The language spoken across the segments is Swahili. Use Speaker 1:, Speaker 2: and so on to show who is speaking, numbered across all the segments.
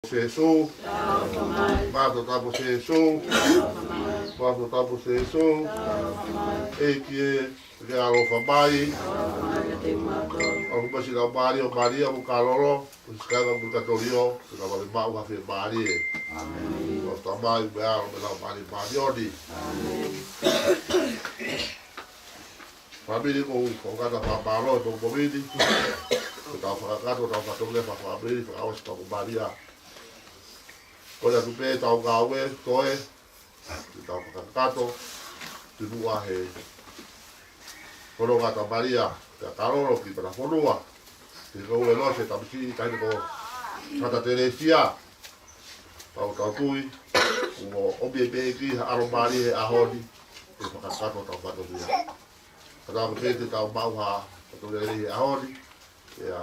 Speaker 1: Jesus, Mato tapo Jesus, Mato tapo Jesus, Ekie, ke alofa mai, Aku masih bari o bari o kaloro, sekarang buka torio, sudah balik mau kafe bari. Amin. Kalau tambah biar belau bari bari odi. Famili ko kata papalo to komedi. Kita fakato ta fatole fa famili fa awas ta baria. Kola tupe tau gawe toe. Kita fakato tu dua he. Kola kata baria, ta kaloro ki para fonua. Ki ko elo se ta bisi ta ko kata Teresia. Tau tui. O obi be ki aro bari he ahodi. Ki fakato ta fatole. Kada mo te tau mau ha to le ri ahori ya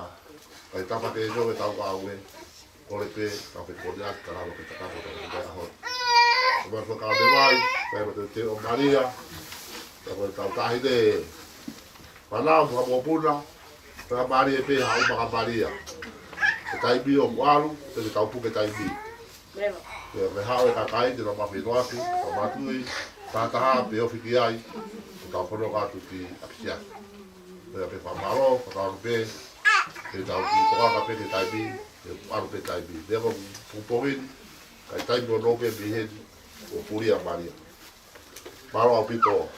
Speaker 1: kai tapa ke jo tau ka we ole pe ka pe podia kala lo ke tapa ko te ahori ba ko ka de mai pe mo te o maria ta ko tau ka ide pana mo pula ta mari pe ha o ba maria ke tai bi o walu te tau pu ke tai bi ya me ha o ka kai de lo ma pe no asi o ma tui ta ta pe o fiki ai tau kono katu ki akisia. Pea pe whamaro, whakaru pe, te tau ki toka pe te taibi, te paru pe taibi. Dewa pupongini, kai taibi o noke miheni, o puria maria. Maro au pito.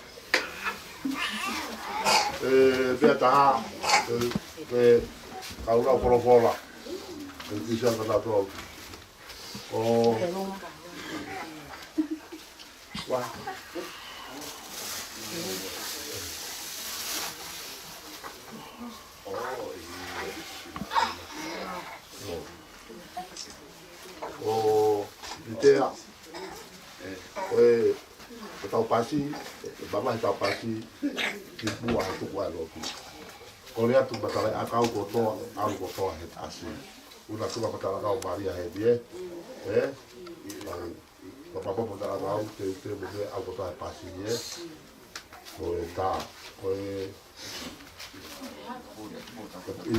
Speaker 1: Pea taha, pe kaura o poropola, pe kisa kata tau. O... Wah. O Itea, o tau pasi, bama tau pasi, ki bua tu kwa loki. Korea tu batala akau kotoa, au kotoa het asi. Una tuba batala kau Maria he die, papa batala kau te bude au kotoa pasi ye. Koe ta, koe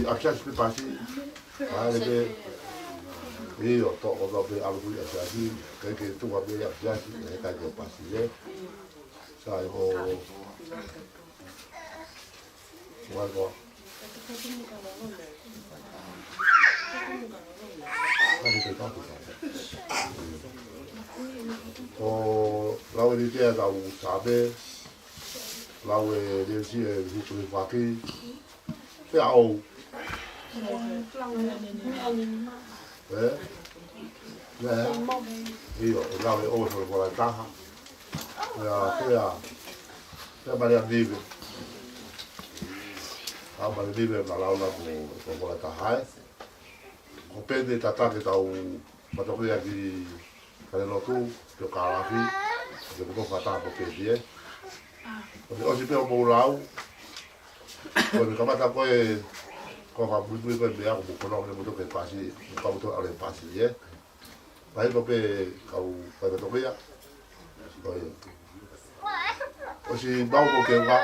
Speaker 1: aksia se pasi, ale be io to o do be alu ya jadi ke tu wa be ya jadi ne ka jo pasi ye. Sai ho Walgo. O lau ni te da u sabe lau e le si e hu tu fa ki pe au io lau e o so la taha pe Maria vive a Maria vive na lau na ko la taha o pende tata ke tau matokia ki kale lotu ke kalafi ke ko fata po ke die o si pe o lau ko ni kamata ko e ko fa bubu ko be ako ko no mo to ke pasi ko mo to ale pasi ye bai ko pe kau pa to ya o si ba ko ke wa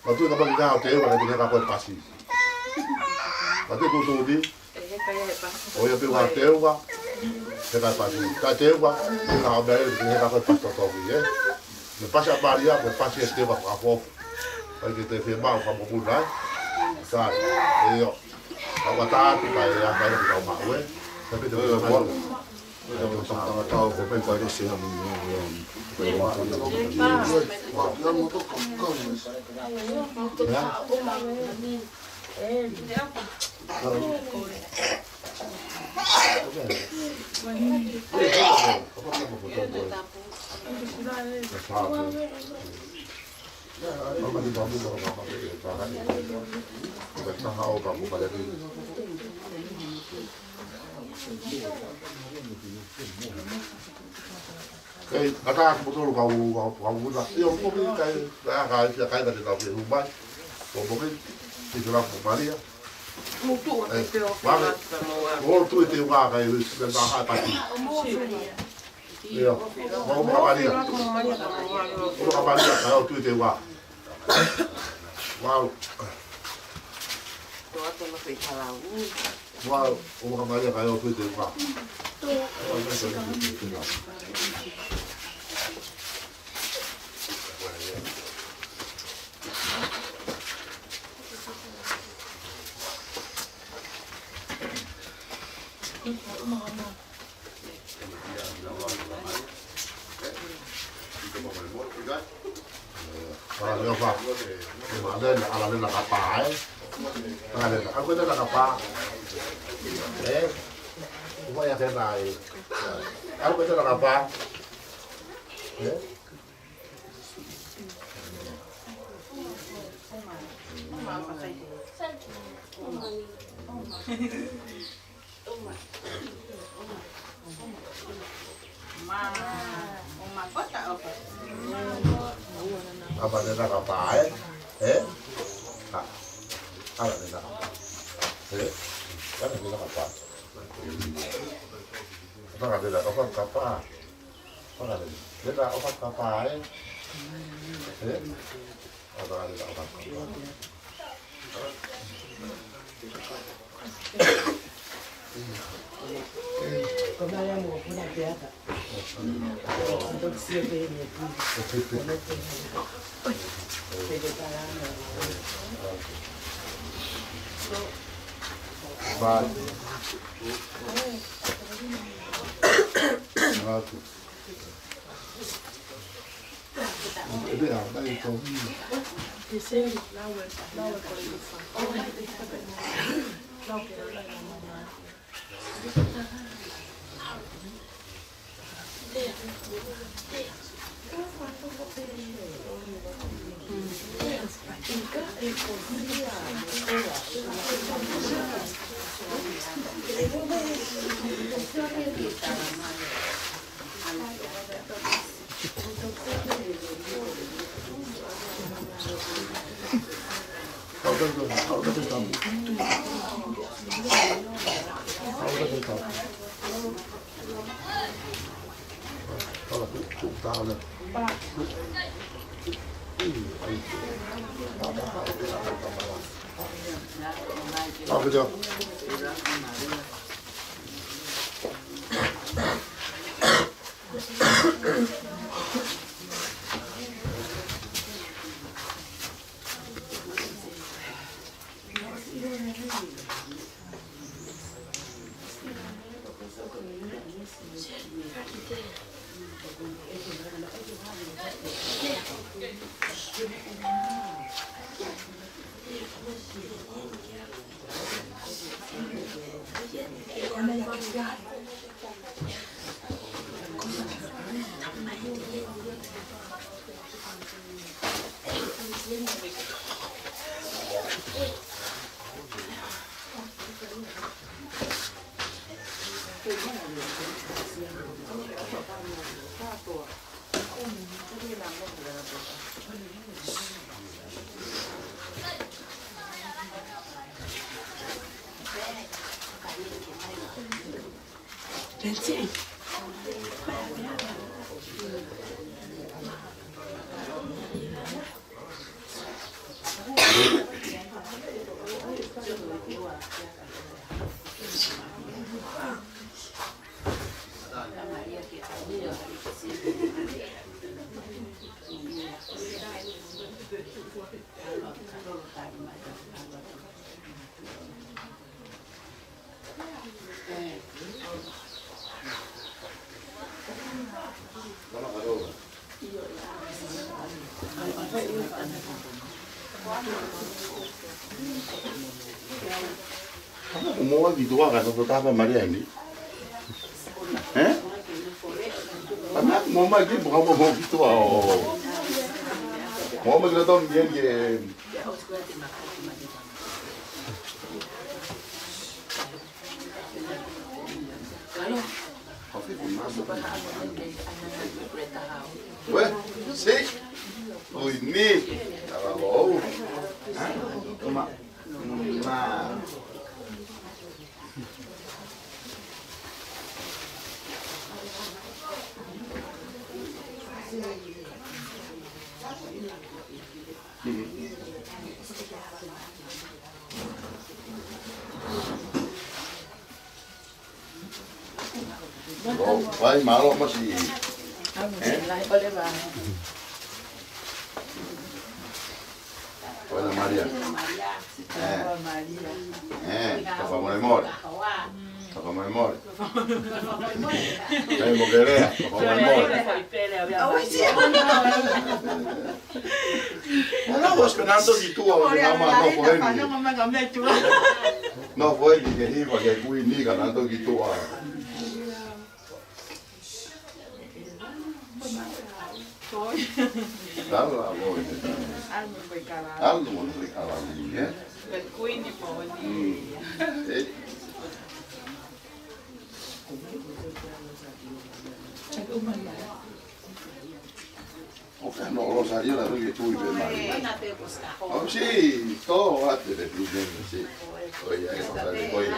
Speaker 1: ma tu ka ba ka te wa ke ka ko pasi ma tu ko to di o ya pe wa te wa ke ka pasi ka te wa ka ba ke ka ko pasi to ye me pasa Maria me pasi este wa ka fo ai que te fe mal como pula sai io ho guardato vai a fare un ma uè sapete dove va io sono stato per poi che sia Mamma di bambino mamma che sta a opa mo balleri Kai kata aku betul kau buat io un po' kai da da di Dubai un po' di sulla Maria
Speaker 2: Mutu te o
Speaker 1: vale o tu te va kai da ha pati io mau Maria o Maria kai tu te va wow
Speaker 2: Tuo no fai palau.
Speaker 1: Wah, orang banyak kayak apa itu pak? Kalau apa? Ada nak apa? Ada aku ada nak apa? Cuma yang saya naik. Aku ada nak apa? Apa dia nak apa? Apa dia nak apa? Kan dia nak apa? Apa dia nak apa? Apa dia nak apa? Apa dia nak apa?
Speaker 3: Kembali mau punya biasa. Untuk siapa ini?
Speaker 1: Baik. Ini apa itu?
Speaker 2: Di sini, lawan kalau itu.
Speaker 1: 그죠? Semua gitu kan apa Maria ini? Karena mau lagi bukan mau gitu mau kita tahu dia. Weh, sih, oh ini, kalau cuma, nah. Vai malo masih.
Speaker 3: Oleh ba.
Speaker 1: Hola Maria. Papá Monemor. Papá Monemor. Moquerea, Papá Monemor. No, vos esperando que tú no fue ni que iba que fui ni ganando que tú Dale la voz. Algo muy regalado, ¿eh?
Speaker 2: El Queenie por
Speaker 1: Ojalá no lo salió la que tú y oh, sí, todo antes de tu sí. Oye, eso sale, oye.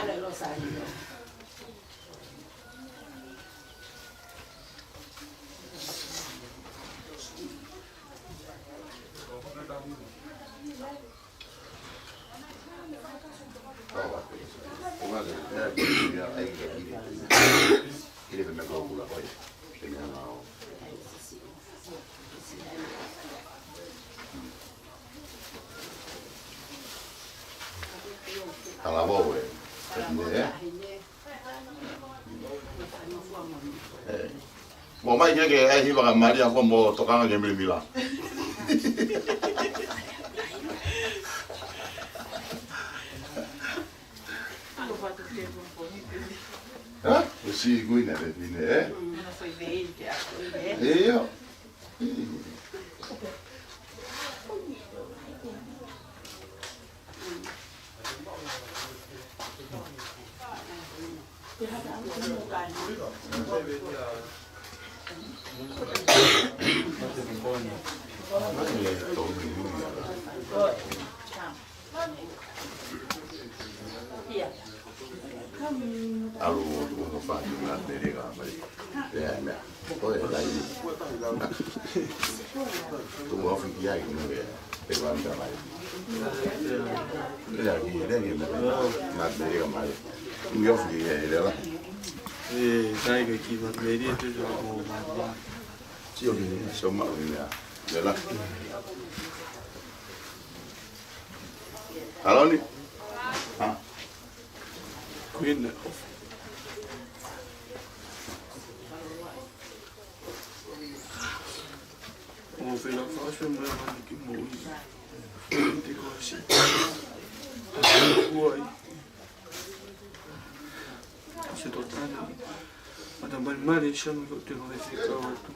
Speaker 1: A la bobe, Mo mai que ai hiva ka Maria como tocando que me mila. Ah, sì, guida le fine,
Speaker 2: Non foi bem, que foi bem.
Speaker 1: Io. Allora, tu fai una veriga, ma poi dai. Tu vuoi finire che per quanto mai. Lei ma veriga mai. Io finire là.
Speaker 4: Sai che chi va a vedere tu gioco ma
Speaker 1: Sì, insomma, là. Allora? Ah.
Speaker 4: quindi ho fatto la faccia ma non che muoio di così poi se tornano ad ammalmare diciamo che ti come si trova tu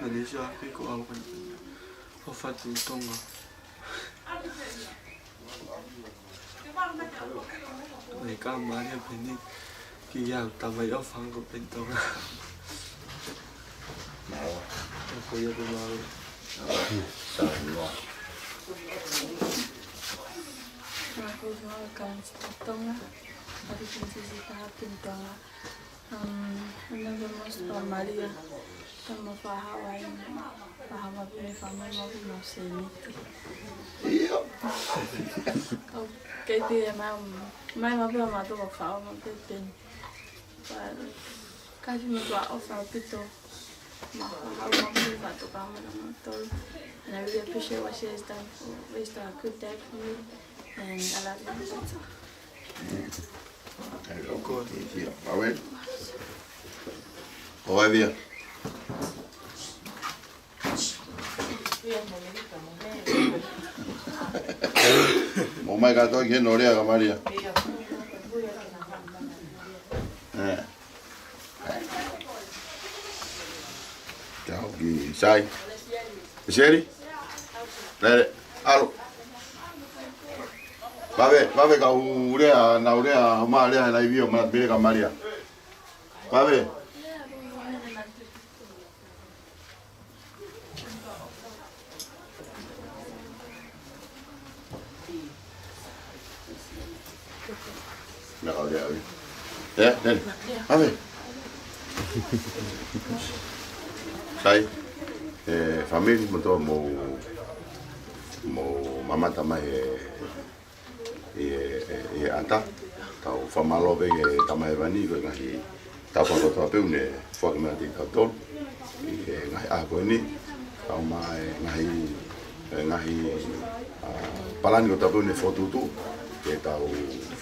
Speaker 4: adesso ho fatto un tongo người có mà đi bên đi kia giàu tao phải ở phòng của bên tao ra tôi giờ tôi vào
Speaker 2: Aku jual kan potong lah. Tadi kunci tahap pintong lah. Ini mas Maria. Kamu faham apa yang kamu mau sini. Cái gì mai mà bây mà tôi bảo pháo mà tôi tin và cái gì mình bảo pháo pito mà pháo mà tôi bảo tôi bảo mà tôi and I really appreciate what she has done for raised a good dad for me and I love you.
Speaker 1: A ver. Hoy bien. Một mai cả tôi kia nổi ra cả Maria. Chào gì sai. Seri. Đây, alo. Va về cả urea, na urea Maria na hivyo mà bile cả Maria. Va về. Đây, va về. Sai. Família montou mo mamá também e ata
Speaker 5: tau whamalo pe ke tamahewani ko ngahi tau whakatoa peu ne whakimea ti tau tolu i ngahi ako ni tau mai ngahi palani ko tau peu ne whotutu ke tau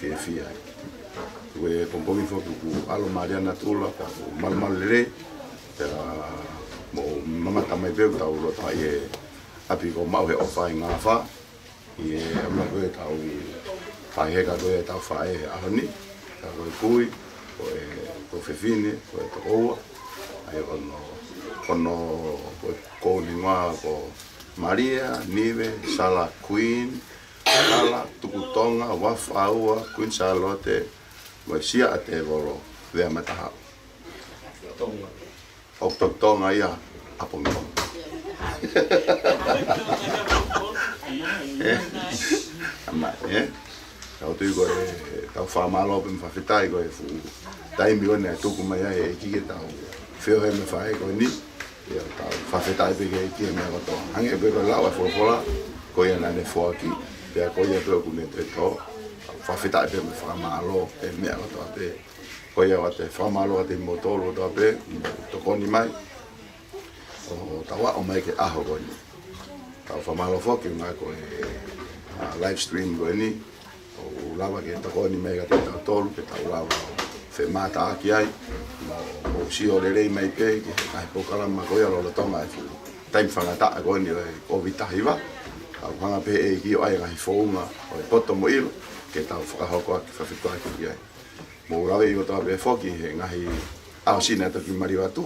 Speaker 5: fia Ue kompongi foku ku alo Mariana tula ka mal le pera mo mama tamai pe tau lo tai e api ko mau he ofa nga fa e ama ko tau fa he ka do tau fa e ahoni ka ko kui ko fefine ko to o ai ono ko lingua ko Maria Nive Sala Queen Sala Tukutonga Wafaua Queen Charlotte Wa sia ate volo vea mataha. Tonga ia apong. Ama tau tu go tau fa malo pe fa fitai go fu. Tai mi one tu kuma ia e ki tau. Feo me fa go ni. Ia tau fa fitai pe ki me go to. Hange pe go la fo fola ko ia na ne fo aki. Ia ko ia pe ku me te to. Whawhitai pe me whamalo e mea o toa pe. Ko ia o te whamalo a te motoro o toa pe, tokoni mai. O tawa o mai ke aho koni. Tau whamalo whoki mai ko e live stream ko ni. O lawa ke tokoni mai ka te tau tolu, ke tau lawa whe mata aki ai. O si o lerei mai pe, ke kai pokalama ko ia lolo tonga e fu. Taim whangata a koni o vitahiwa. Tau whanga pe e ki o ai ngahi whounga o e poto mo ilo. Ke tau whakahoko aki whawhitua ki ai. Mō rawe i o tau pe whoki he ngahi ao sina toki mariwatu.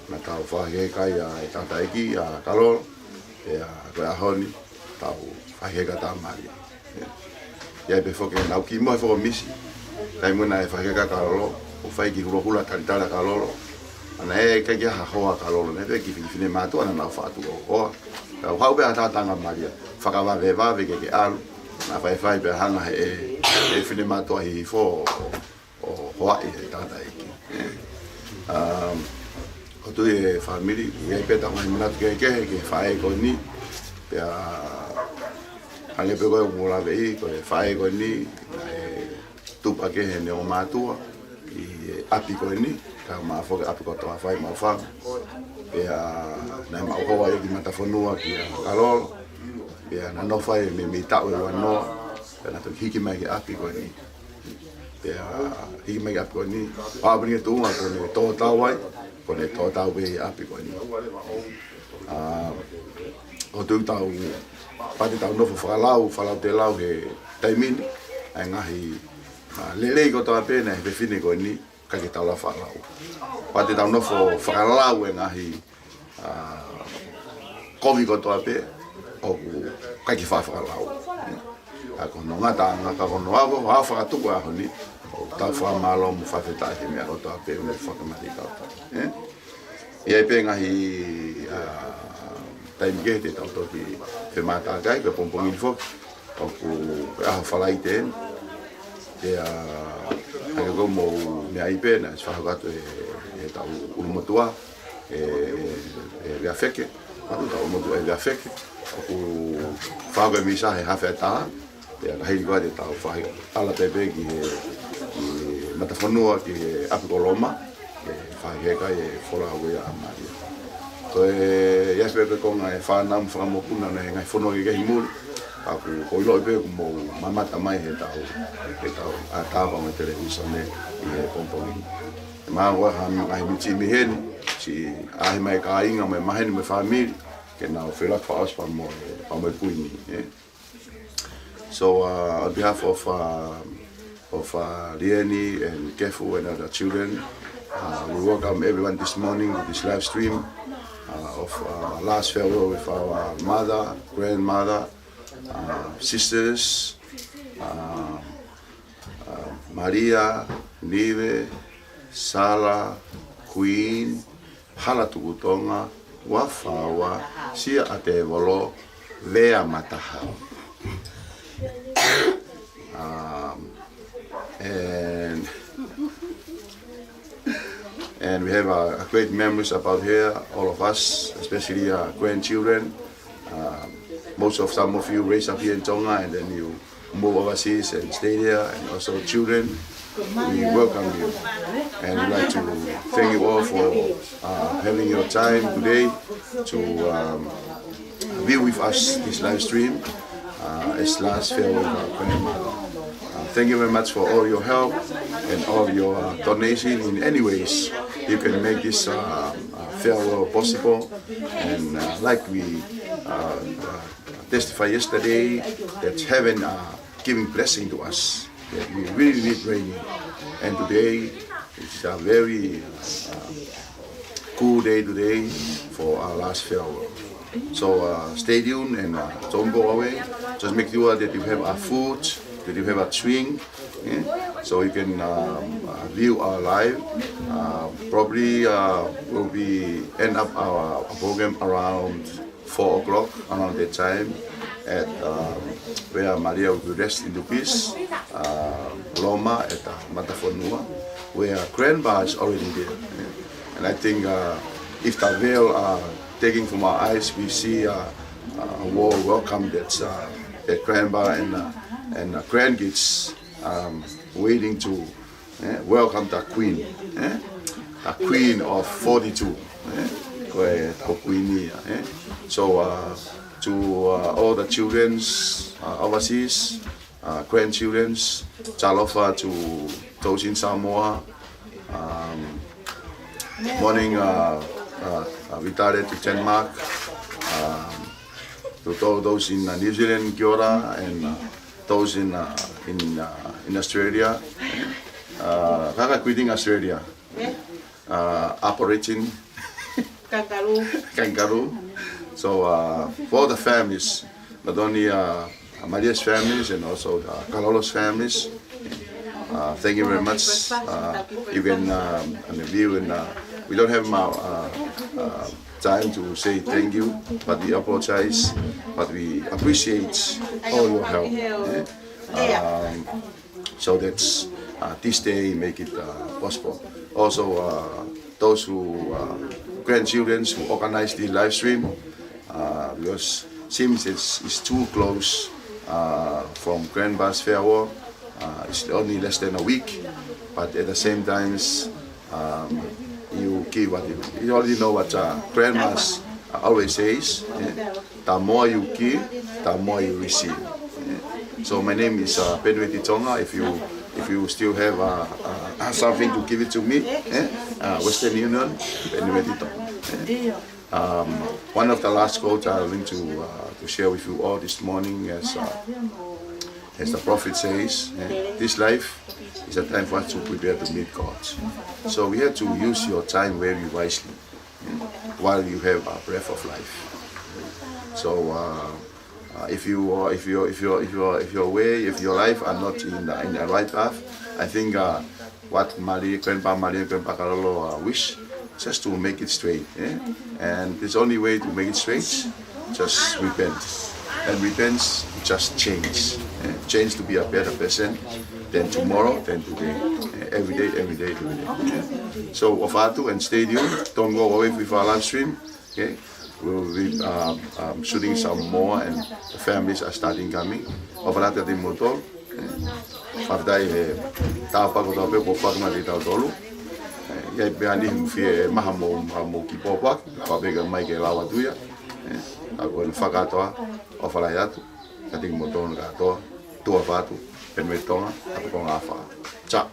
Speaker 5: Na tau whahe kai a e tata eki a kalolo. E a koe ahoni tau whahe ka tā mari. Iai pe whoki nau ki moe whoko misi. Tai muna e whahe ka kalolo. O whai ki hula hula taritara kalolo. Ana e kai ki ha hoa kalolo. Ne pe ki whine mātua na nau whātu o hoa. Tau hau pe a tātanga maria. Whakawawe wawe ke alu. Na whai pe hanga he e whine mātua hi fo o Hawaii he tātai ki. O tui e whamiri, i peta mai manatu ke whae ko ni. Pea hange pe koe mō lawe i, ko e whae ko ni, tupa ke he neo mātua, i api ko ni, ka maa whoke api ko toa whae mau whanga. Pea nai mau hoa i ki matafonua ki a kalolo. Pea na no whae me tau e wanoa, pea na toki hiki mai ki api ko ni. Pea hiki mai ki api ko ni, pāpini ke tuunga ko ne tō tau ai, ko ne tō tau e api ko ni. O tū tau, pati tau nofo whakalau te lau he taimini, ai ngahi lelei ko toa pēna he whine ko ni, kake tau la whakalau. Pati tau nofo whakalau e ngahi komi ko toa pē, o kake whakalau. A kono ngata ngaka kono ako, hao whakatuku aho ni, o tau whamalo mu whawhetai he mea o toa pē me whakamati kauta. Iai pē ngahi taimi ke te tau toki whe mātā kai, pe pompongin whok, o ku aho whalai te en. Te hake kou mō mea i pē, na whahokatu e tau urumotua, e rea wheke, matu tau urumotua e rea wheke, o ku whahoko e misa he hawhea tā, te hei koa te tau whahi ala pepe ki he matafonua ki he apikoloma, whahi he kai e whorahau e a Maria. Ko e iaspepe konga e whanau whakamopuna na he ngai whono ki kehi muri. Aku ko ilo ipe ku mo mamata mai he tau a tāpa mai televisione i he pompongi. E maa koe ha ngai miti miheni, si ahi mai ka inga mai maheni me whamiri, ke nao whelak whaospa mo e puini. So on behalf of Lieni and Kefu and other children, we welcome everyone this morning to this live stream of last farewell with our mother, grandmother, sisters, Maria, Nive, Sala, Queen, Hala Tukutonga, Wafawa, Sia Atevolo, Vea Mataha. And we have great memories about here, all of us, especially grandchildren. Some of you raised up here in Tonga and then you move overseas and stay there, and also children. we welcome you. And we'd like to thank you all for having your time today to be with us this live stream as last farewell of our grandmother. Thank you very much for all your help and all your donation in any ways you can make this farewell possible. And like we testified yesterday, that heaven giving blessing to us. That we really need rain. And today is a very cool day today for our last farewell. So stay tuned and don't go away. Just make sure that you have our food, that you have a drink, so you can view our live. Probably will be end up our program around 4 o'clock, around that time, at where Maria will rest into peace, Loma at Matafonua, where Grandpa is already there. And I think if the veil taking from our eyes, we see a warm welcome that Grandpa and grandkids waiting to welcome the Queen, the Queen of 42, So to all the children overseas, grandchildren, Chalofa to those in Samoa, morning retired to Denmark, to those in New Zealand, Kia ora, and those in Australia. Kaka quitting Australia, operating Kangaroo. So for the families, not only Maria's families and also Kalolo's families, thank you very much. You can view, and we don't have time to say thank you, but we apologize, but we appreciate all your help. So that this day make it possible. Also, those who grandchildren who organize the live stream, because seems it's too close from Grandpa's farewell. It's only less than a week, but at the same time, you give what you already know what Grandma's always says. The more you give, the more you receive. So my name is Penueti Tonga. If you still have something to give it to me, Western Union, Penueti Tonga. One of the last quotes I'm going to share with you all this morning, as the prophet says, this life is a time for us to prepare to meet God. So we have to use your time very wisely while you have a breath of life. So if your way, if your life are not in the right path, I think what Grandpa Maria and Grandpa Kalolo wish, just to make it straight. And the only way to make it straight, just repent. And repent, just change. Change to be a better person than tomorrow, than today. Every day, every day, every day. So, Ofatu and stay tuned. Don't go away with our live stream. Okay? We'll be shooting some more, and the families are starting coming. Ofatu di motor. After tapa ko tape ko fakma di tolu. Ia beani mfie mahamo ki popa, pa bega mai ke lawa tuia. Ako en fakatoa o fala yatu. Kati motor nga to tua fatu penmetonga ako ko ngafa. Cha.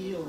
Speaker 3: Io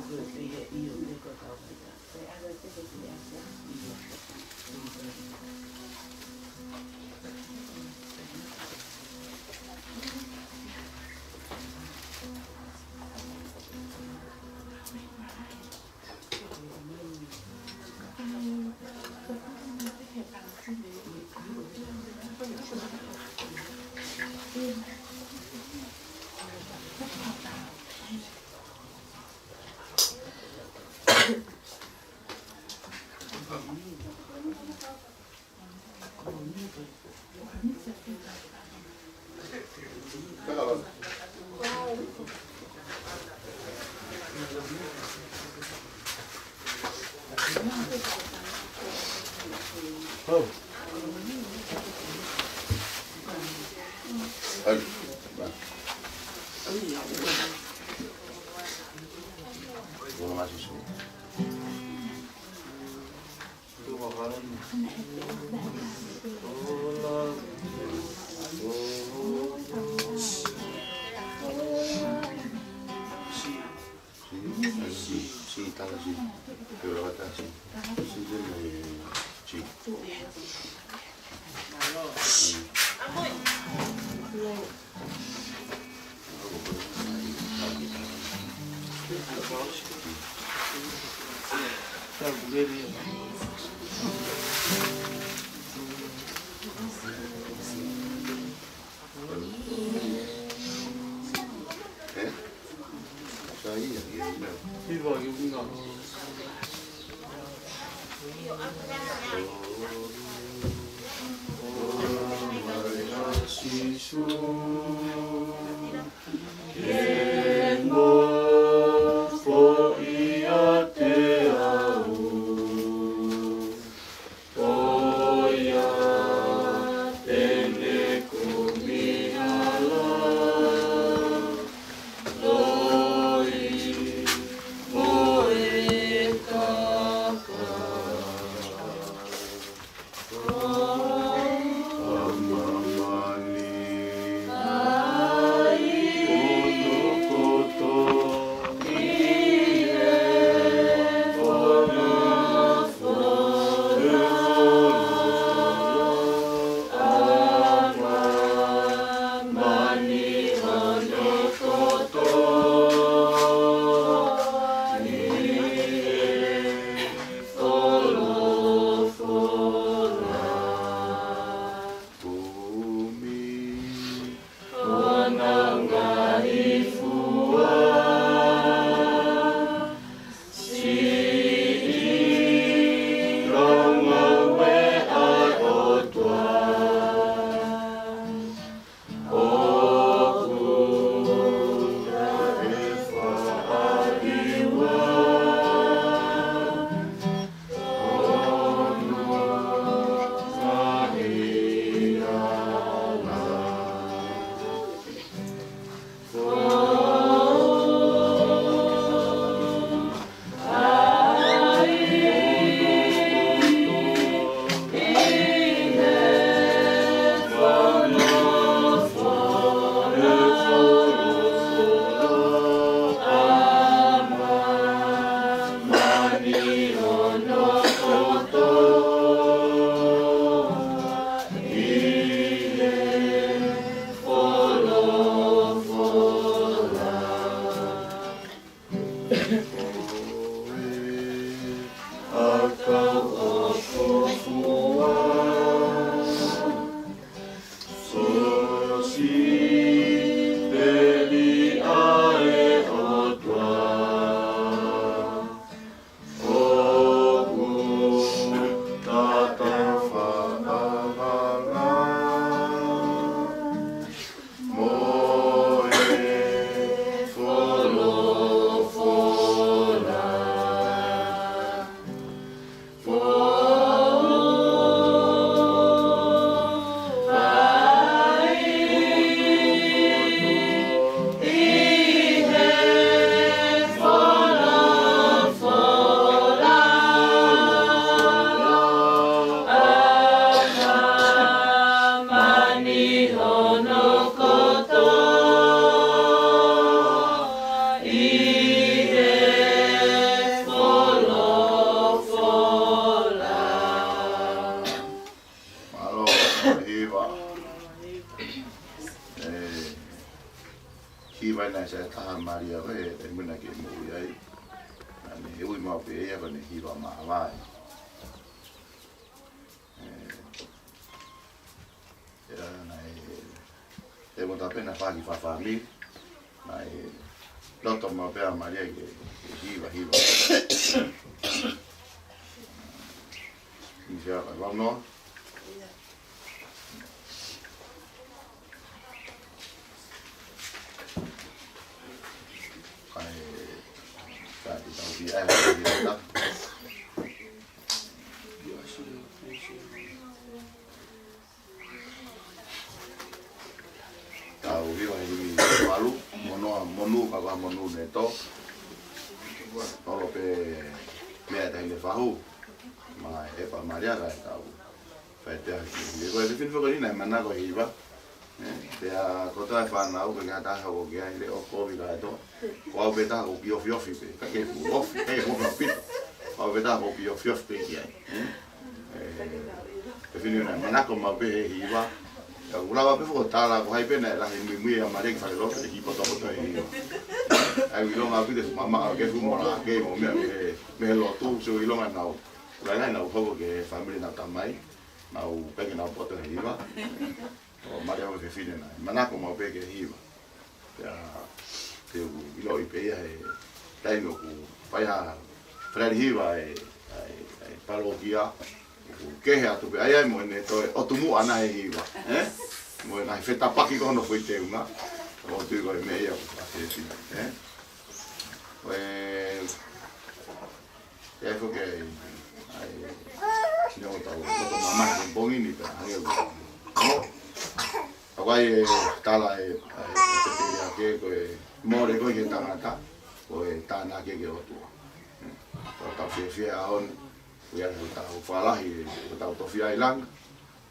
Speaker 4: Oh.
Speaker 5: noa monu ka wa monu ne to olo pe mea tai le fahu ma e pa maria ka tau fa te aki ko e fin fo ni na mana ko iba te a kota fa na u ka ta ho ke ai le o ko vi ka to ko be ta ko bio fio fi pe ka ke fu off e mo na pi ko be ta ko bio fio pe ki ai e fin na mana ko ma be iba ya ula pe fo ta la ko hai pe na la mi mi a mare fa lo ke ki po to e ai lo ma pi de mama ke fu mo la ke mo me lo tu so lo ma na la na ho ke family na tamai na u pe ke na po to iba o Maria o fine na manako mo pe ke hiva ya te ilo i pe e dai no ku pai a frere hiva e parokia ke he atu pe ai mo ne to o tumu ana e hiva mo na feta paki ko no foi te una o tu go me ia a te si e fo ke ai no ta o mamá con bongini pe ai Agai tala e te ke ko more ko ke tangata ko tana ke otu. Ko ta fia on ya ta falahi ta to fia ilang.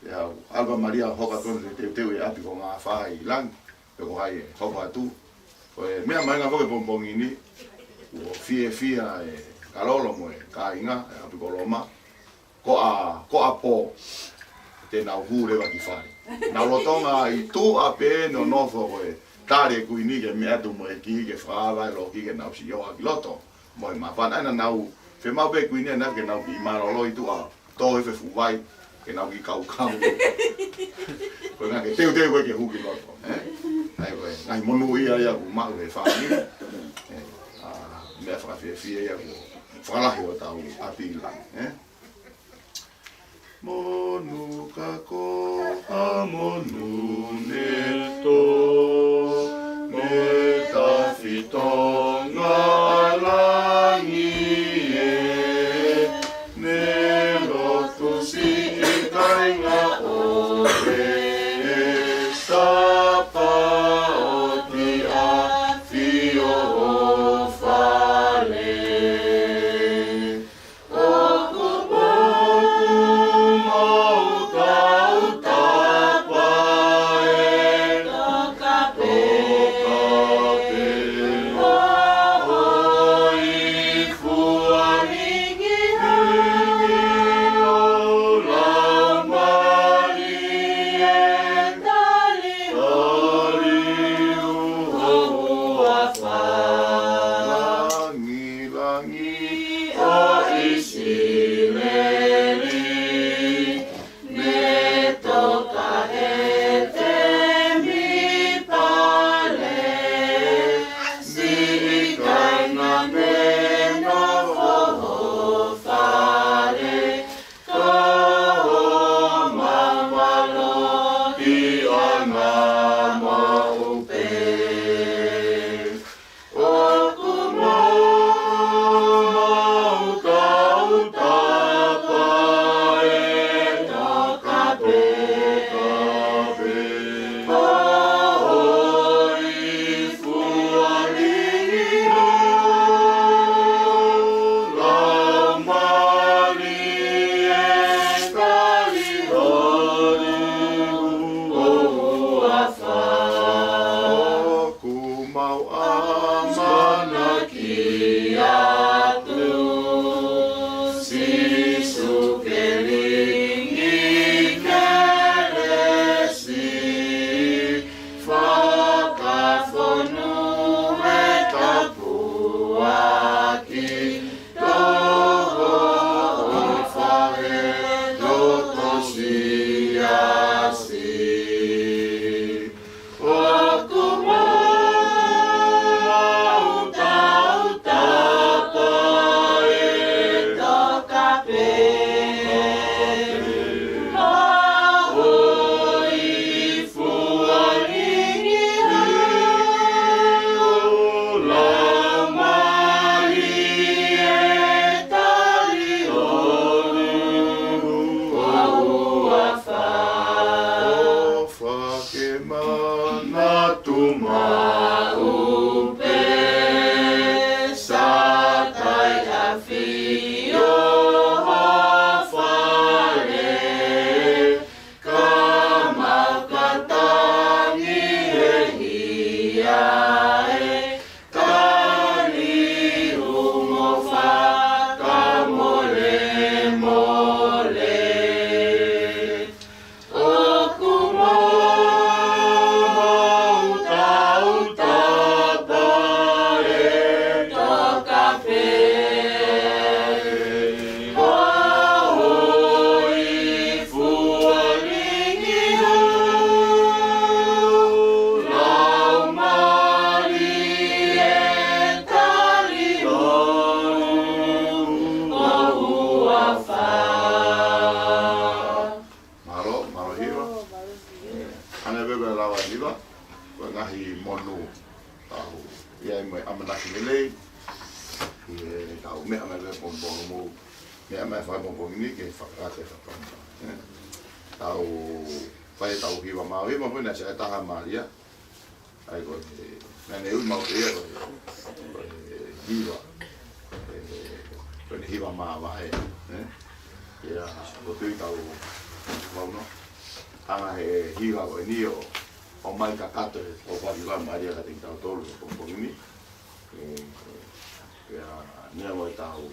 Speaker 5: Ya Alba Maria hoka ton te api ko nga fa ilang. Ko hai hoka tu. Ko me mai nga ko bombongini. O fia e kalolo mo ka inga api ko loma. Ko a po te na hure wa ki fai. Na lotonga i tu a pe no nofo e tare kuini ke me atu mo e ki ke frava lo ki ke na si yo a loto mo ma fa na na u fe ma be kuini na ke na ki ma lo i tu a to e fe fu vai ke na ki kau ko na ke te ko ke hu ki loto ai ko ai mo nu ia ia ma le fa ni me fa fi ia ko fa la ho ta u a pi la Monu kako a monu neto me ta fitonga langi e ne rotu si kainga o e sapa o ti a fio o fale Uta whakapompong mo. Mea mai whakapompong ni ke whakate whakapompong. Tau whai tau hiwa maui ma puna se taha maria. Ai ko nane ui mau ia ko hiwa. Ko hiwa maai. Ia ko tui tau mau no. Anga he hiwa ko ni o mai ka kato o whaiwa maria ka ting tau tolu ko pompong ni. Ia nia mo tau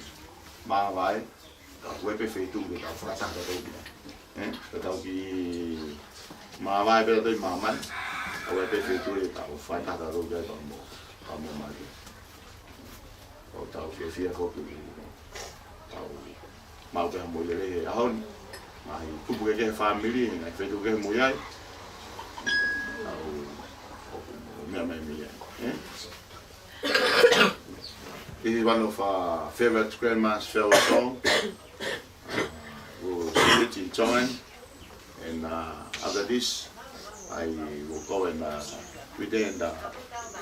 Speaker 5: maai ka wepe feitu ke tau whakataka tau ka tau ki maai pera tau maman a wepe feitu ke tau whakataka tau ke tau mo mari o tau fia koku tau mau pe mo lere ahon mai pupu ke family ngai feitu ke mo yai tau mea mai mia This is one of our favorite grandma's farewell songs. We'll sing it in Tongan, and after this, I will go and retain the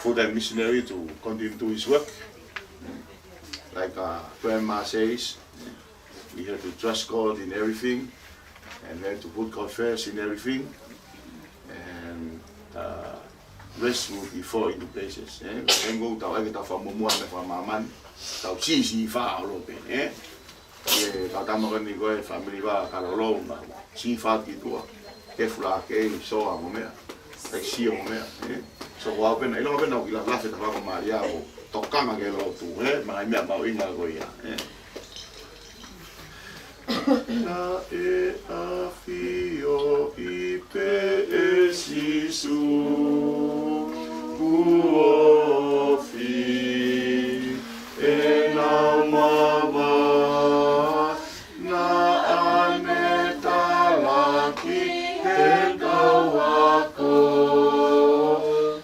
Speaker 5: full-time missionary to continue to his work. Like Grandma says, we have to trust God in everything, and we have to put God first in everything, and rest will be fall into places. Engkau tahu kita famuan dan famaman, tahu sisi fa lope. Kau tahu ni kau family ba kalau lo si fa gitu, kefula ke so amomea, si amomea. So wau pun, ilo pun nak ilah kita fa Maria o tokang ke lo tu, mai mia mau ingat kau ya. Na afio ipesisu kuofi enamava na anetalaki hekawako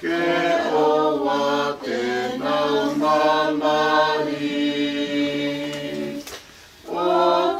Speaker 5: ke owate na mamari. Oh,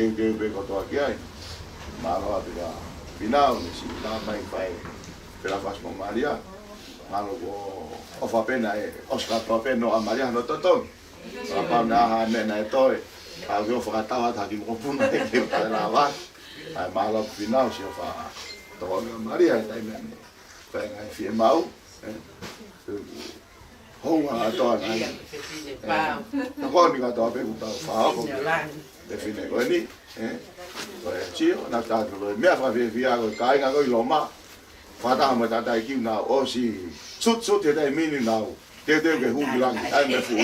Speaker 5: ke be ko to aki ai malo ate ka final ni si ta mai pai pela fas mo Maria malo ko o fa pena e Oscar to pena a Maria no toto pa na ha ne na to a yo fa ta wa ta ki mo puna ke pa la va ai malo final si o fa to Maria ta me pa ngai fi mau Honga ato na. Ko ni ka to pe ku ta fa ko. De fine ko ni, ko chi na ta ko me fa ve via ko kai nga ko lo ma. Fa ta ma ta dai ki na o si sut te dai mini na. Te ke hu lang ai me fu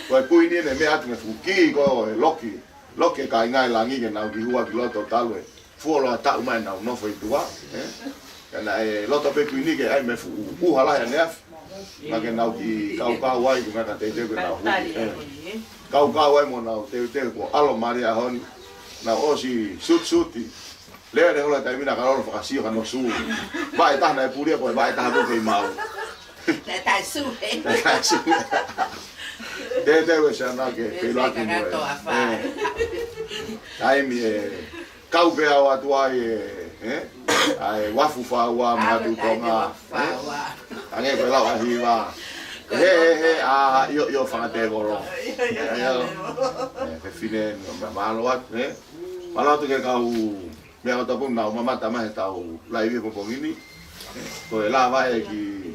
Speaker 5: Ko ku ni ne me at me fu ki ko loki. Loki kai nga la ngi ke na ki hu ki lo to ta lo. Fu lo ta ma na no foi tua, Kana lo to pe ku ni ke ai me fu hala ya ne. Maka nau ki kau wai ku ngata te ko na hu kau wai mo na te ko alo Maria hon na osi suti le hola ta mina ka lo fa si ka no su vai ta na puria ko vai ta ko ke mau
Speaker 3: Để tài su hết.
Speaker 5: te ko sa na ke pe la ki ai mi kau pe awa tu ai wafu fa wa ma tu ko nga Ange ko la hiwa. Yo fa te goro. Ke fine no malo Malo tu ke kau me auto pun na mama ta ma ta la ibi ko ngini. Ko la va ki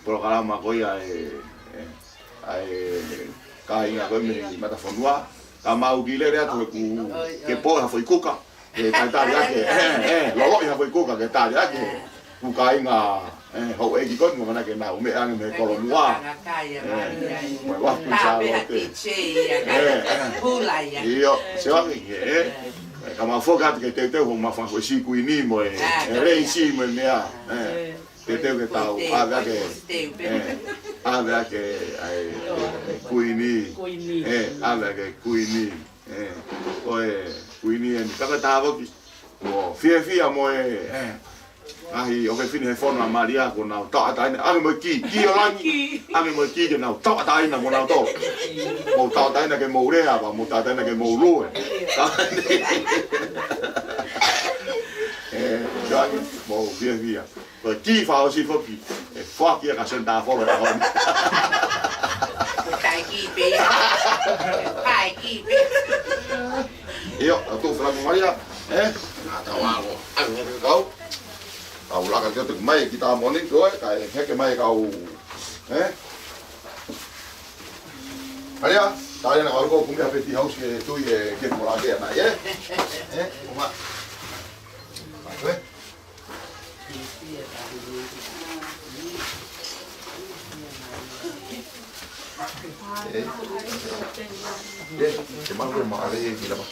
Speaker 5: programa ko ya kai nga ko me mata fonua. Ka mau gile re tu ku ke po ha foi kuka. Ke ta ya ke lo ya foi kuka ke ta ya ke ku kai nga hậu ấy chỉ có người này cái nào mẹ ăn mẹ còn lồng hoa, mày quá quý sao rồi thì, iyo, sao cái gì, cái mà phô gạt cái tê tê hôm mà phang phải si quý ni mày, lấy si mày mẹ, tê tê cái tàu, về cái quý ni, về cái quý ni, rồi quý ni, các cái tàu cái, phía mày Ai o ke fine fon na Maria ko na ta ta ni ame mo ki o langi ame mo ki ke na ta ta na mo na to mo ta ta na ke mo re ba mo ta ta na ke mo ro ja mo via ko ki fa o si fo ki fo ki ka sen ta fo lo hon
Speaker 3: Tai ki pe pai ki pe
Speaker 5: io tu fra Maria na ta wa lo ame ko Kau lakukan kita mai kita morning tu, kai hek mai kau, Maria, tadi nak kau kumpulan peti house ke tu ye ke mula ke na ye, Uma, Cuma mau ada yang tidak apa.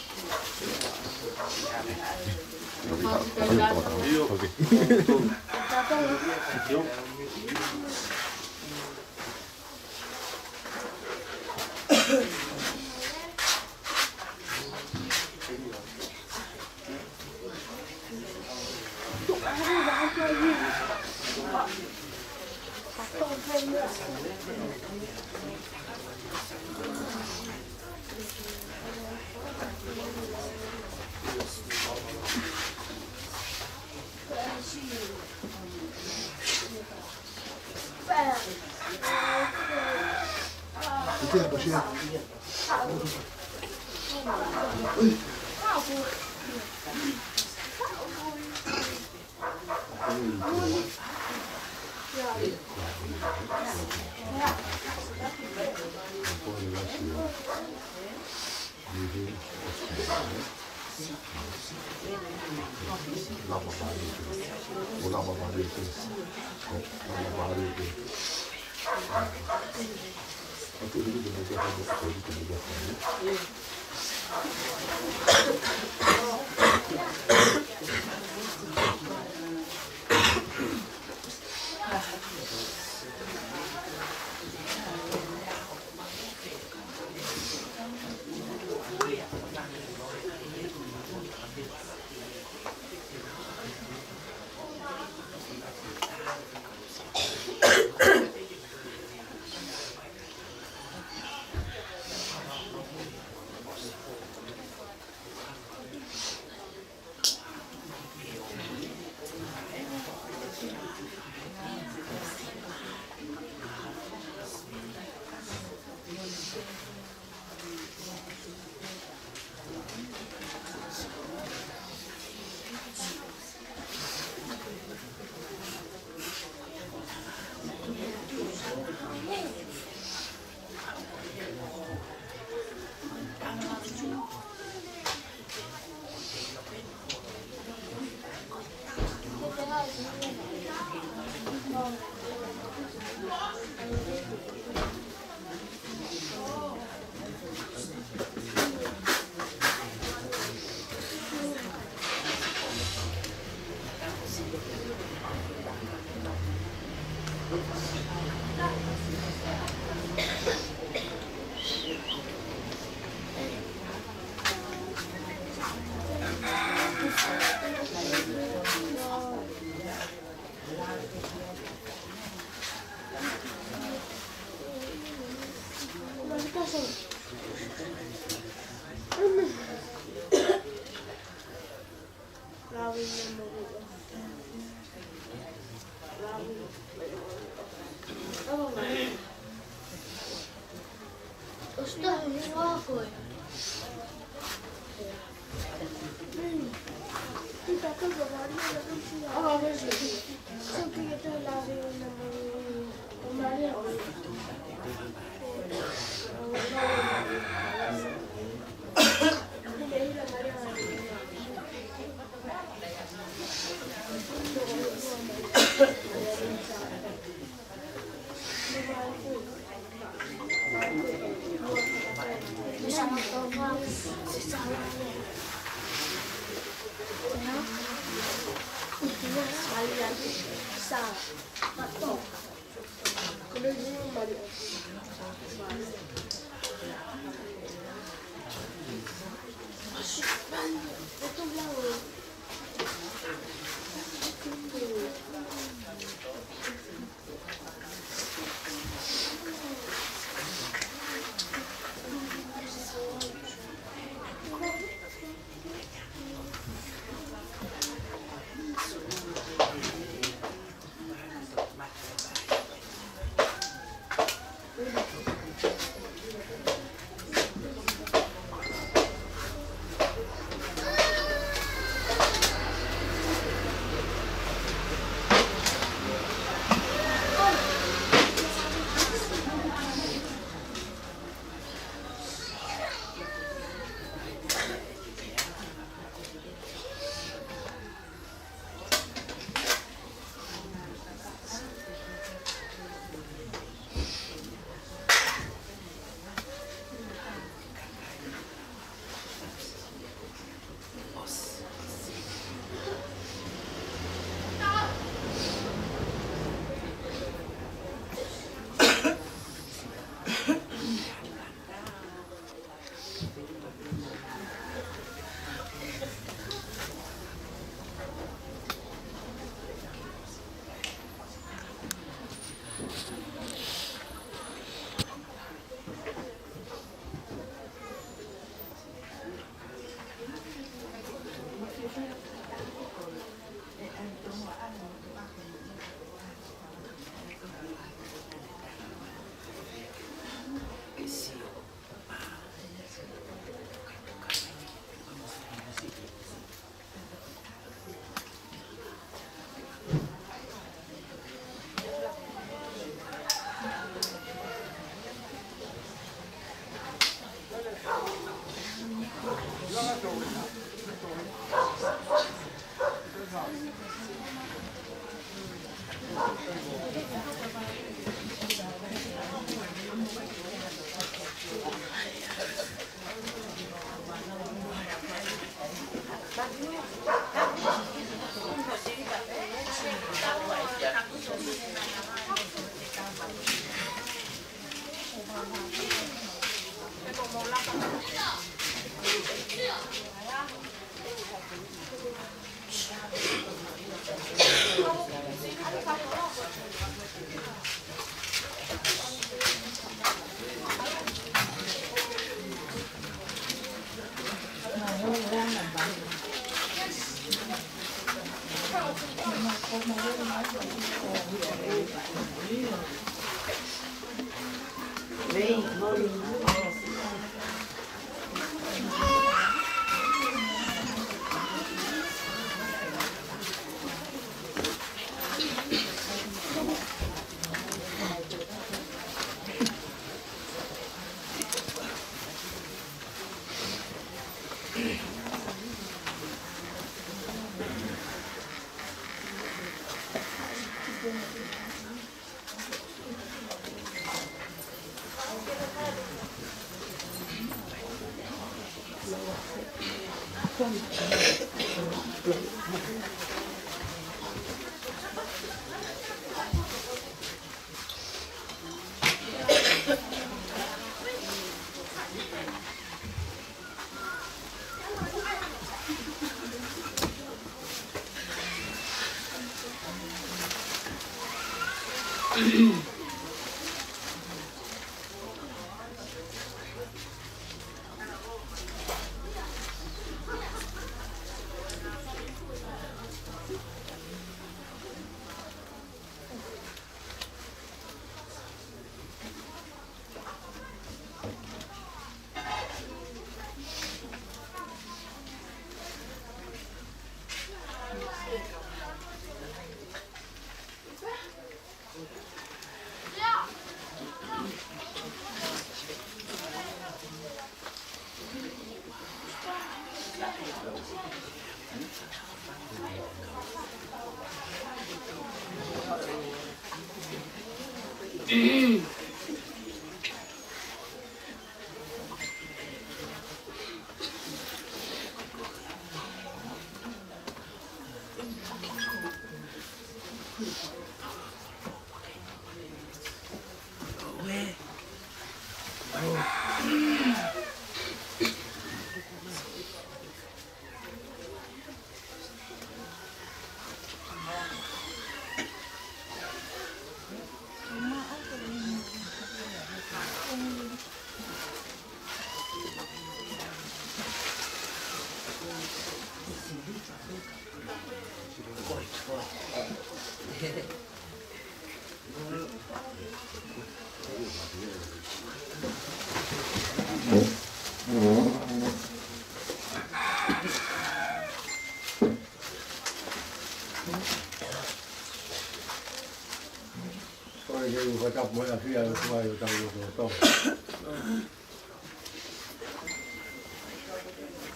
Speaker 6: Ko tap mo la fia ko wa yo tau to.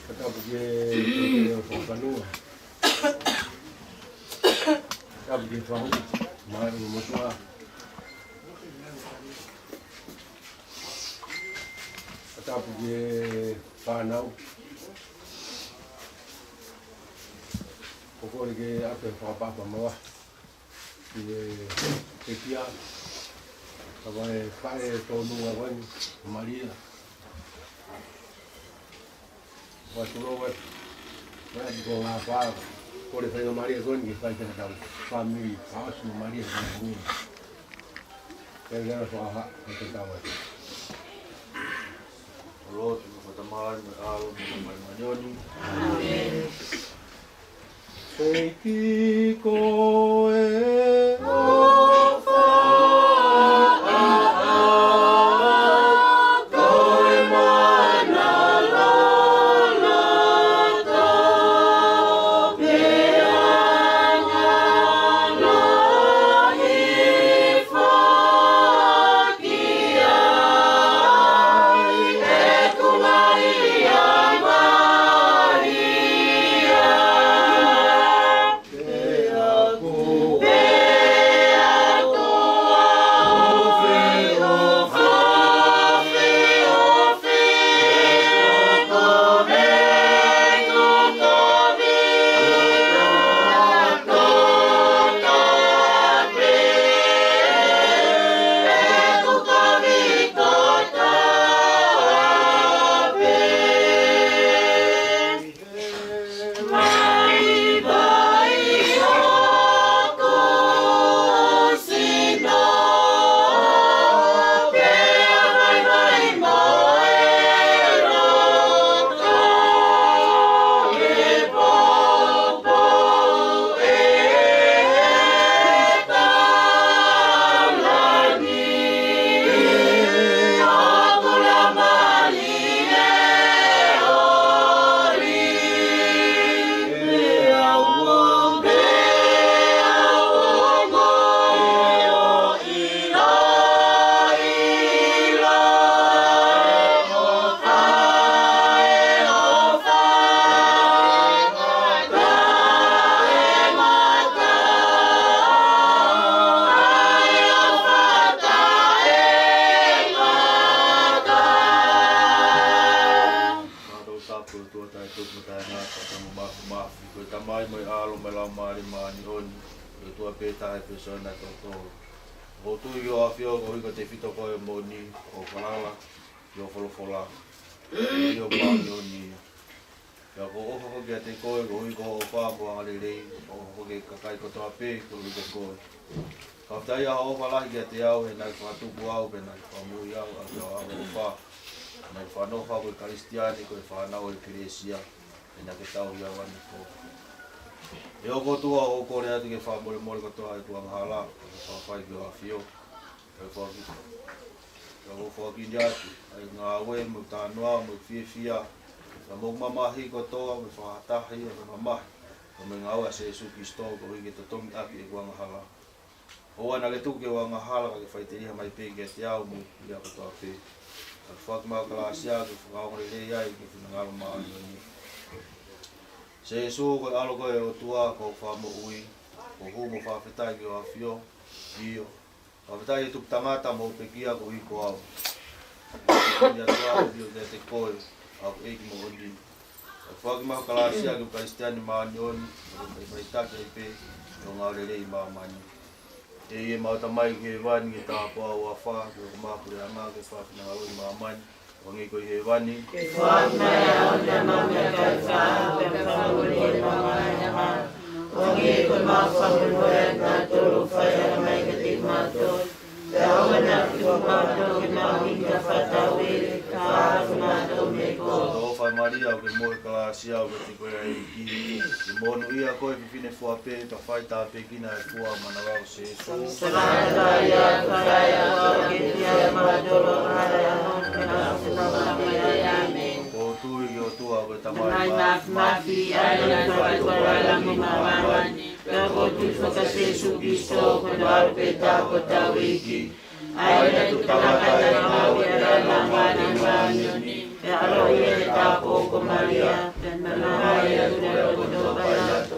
Speaker 6: Ko tap je ko kanua. Tap je fa ma mo tua. Ko tap je pa nau. Ko ko ke ape fa pa ma. Ke kia Vai fare todo agora Maria. Vai tudo vai com a fala. Pode fazer Maria com que faz a família, acho Maria com mim. Pega a sua ha, que tá lá. Roto, vou tomar mais manhoni. Amém. Sei que coe
Speaker 7: Be peta e persona to o tu yo afio ko ko te fito ko moni o falala yo fola yo ba yo ni ya ko o ke te ko ko pa bo ale le o ke kai ko to ape ko ko ka tai a o fala ke te au e nai fa tu buau be nai fa mu ya o fa nai fa no fa ko cristiani ko fa na o iglesia e na ke tau ya wan ko e o ko tua o ko rea ke fa mo ko to ai ko hala fa fa ki o afio e fa ki o fa ki ya ai nga we mo ta no mo fia na mo mamahi ko to me fa ta hi o mama o me nga wa se su Kristo ko i to tom api ko hala o ana le tu ke wa hala ke fa te mai pe ke te au mo ya ko to api fa ma kala sia ke fa o le ya ki na ngalo ma ni se su ko alo ko o tua ko fa mo ui ko hu mo fa feta ki o afio io fa feta i tu tangata mo pe kia ko i ko au ya tua io de te ko au e ki mo ndi fa ma kala sia ke kristiani ma ni mai ta ke pe no nga le ma ma ni e ma ta mai ke van ki ta po wa fa ko ma ku ya ma ke fa na o ma ma wangi ko he vani ke fa ma ya na ma me ka fa pe fa mo ni ma ma ya ma wangi ko ma fa mo ya na to ro fa ya mai ke ti ma to ya o na ko ma to na mi ka fa ta we ka ma to me ko o fa maria ke mo ka sia o ke ko ai ki mo no ia ko e fine fo ape pa fa ta pe ki na fo ma na wa se so sa ya ka ya ko ke ya ma to ro ma ya o tu yo tu a ta mai ma fi ai na ko la mi ma ma ni ko tu so ka se su bi so ko na pe ta ko ta wi ki ai na tu ka ka ta ma wi ra la ma ni e alo ye ta ko Maria na ma ya tu do ba ya to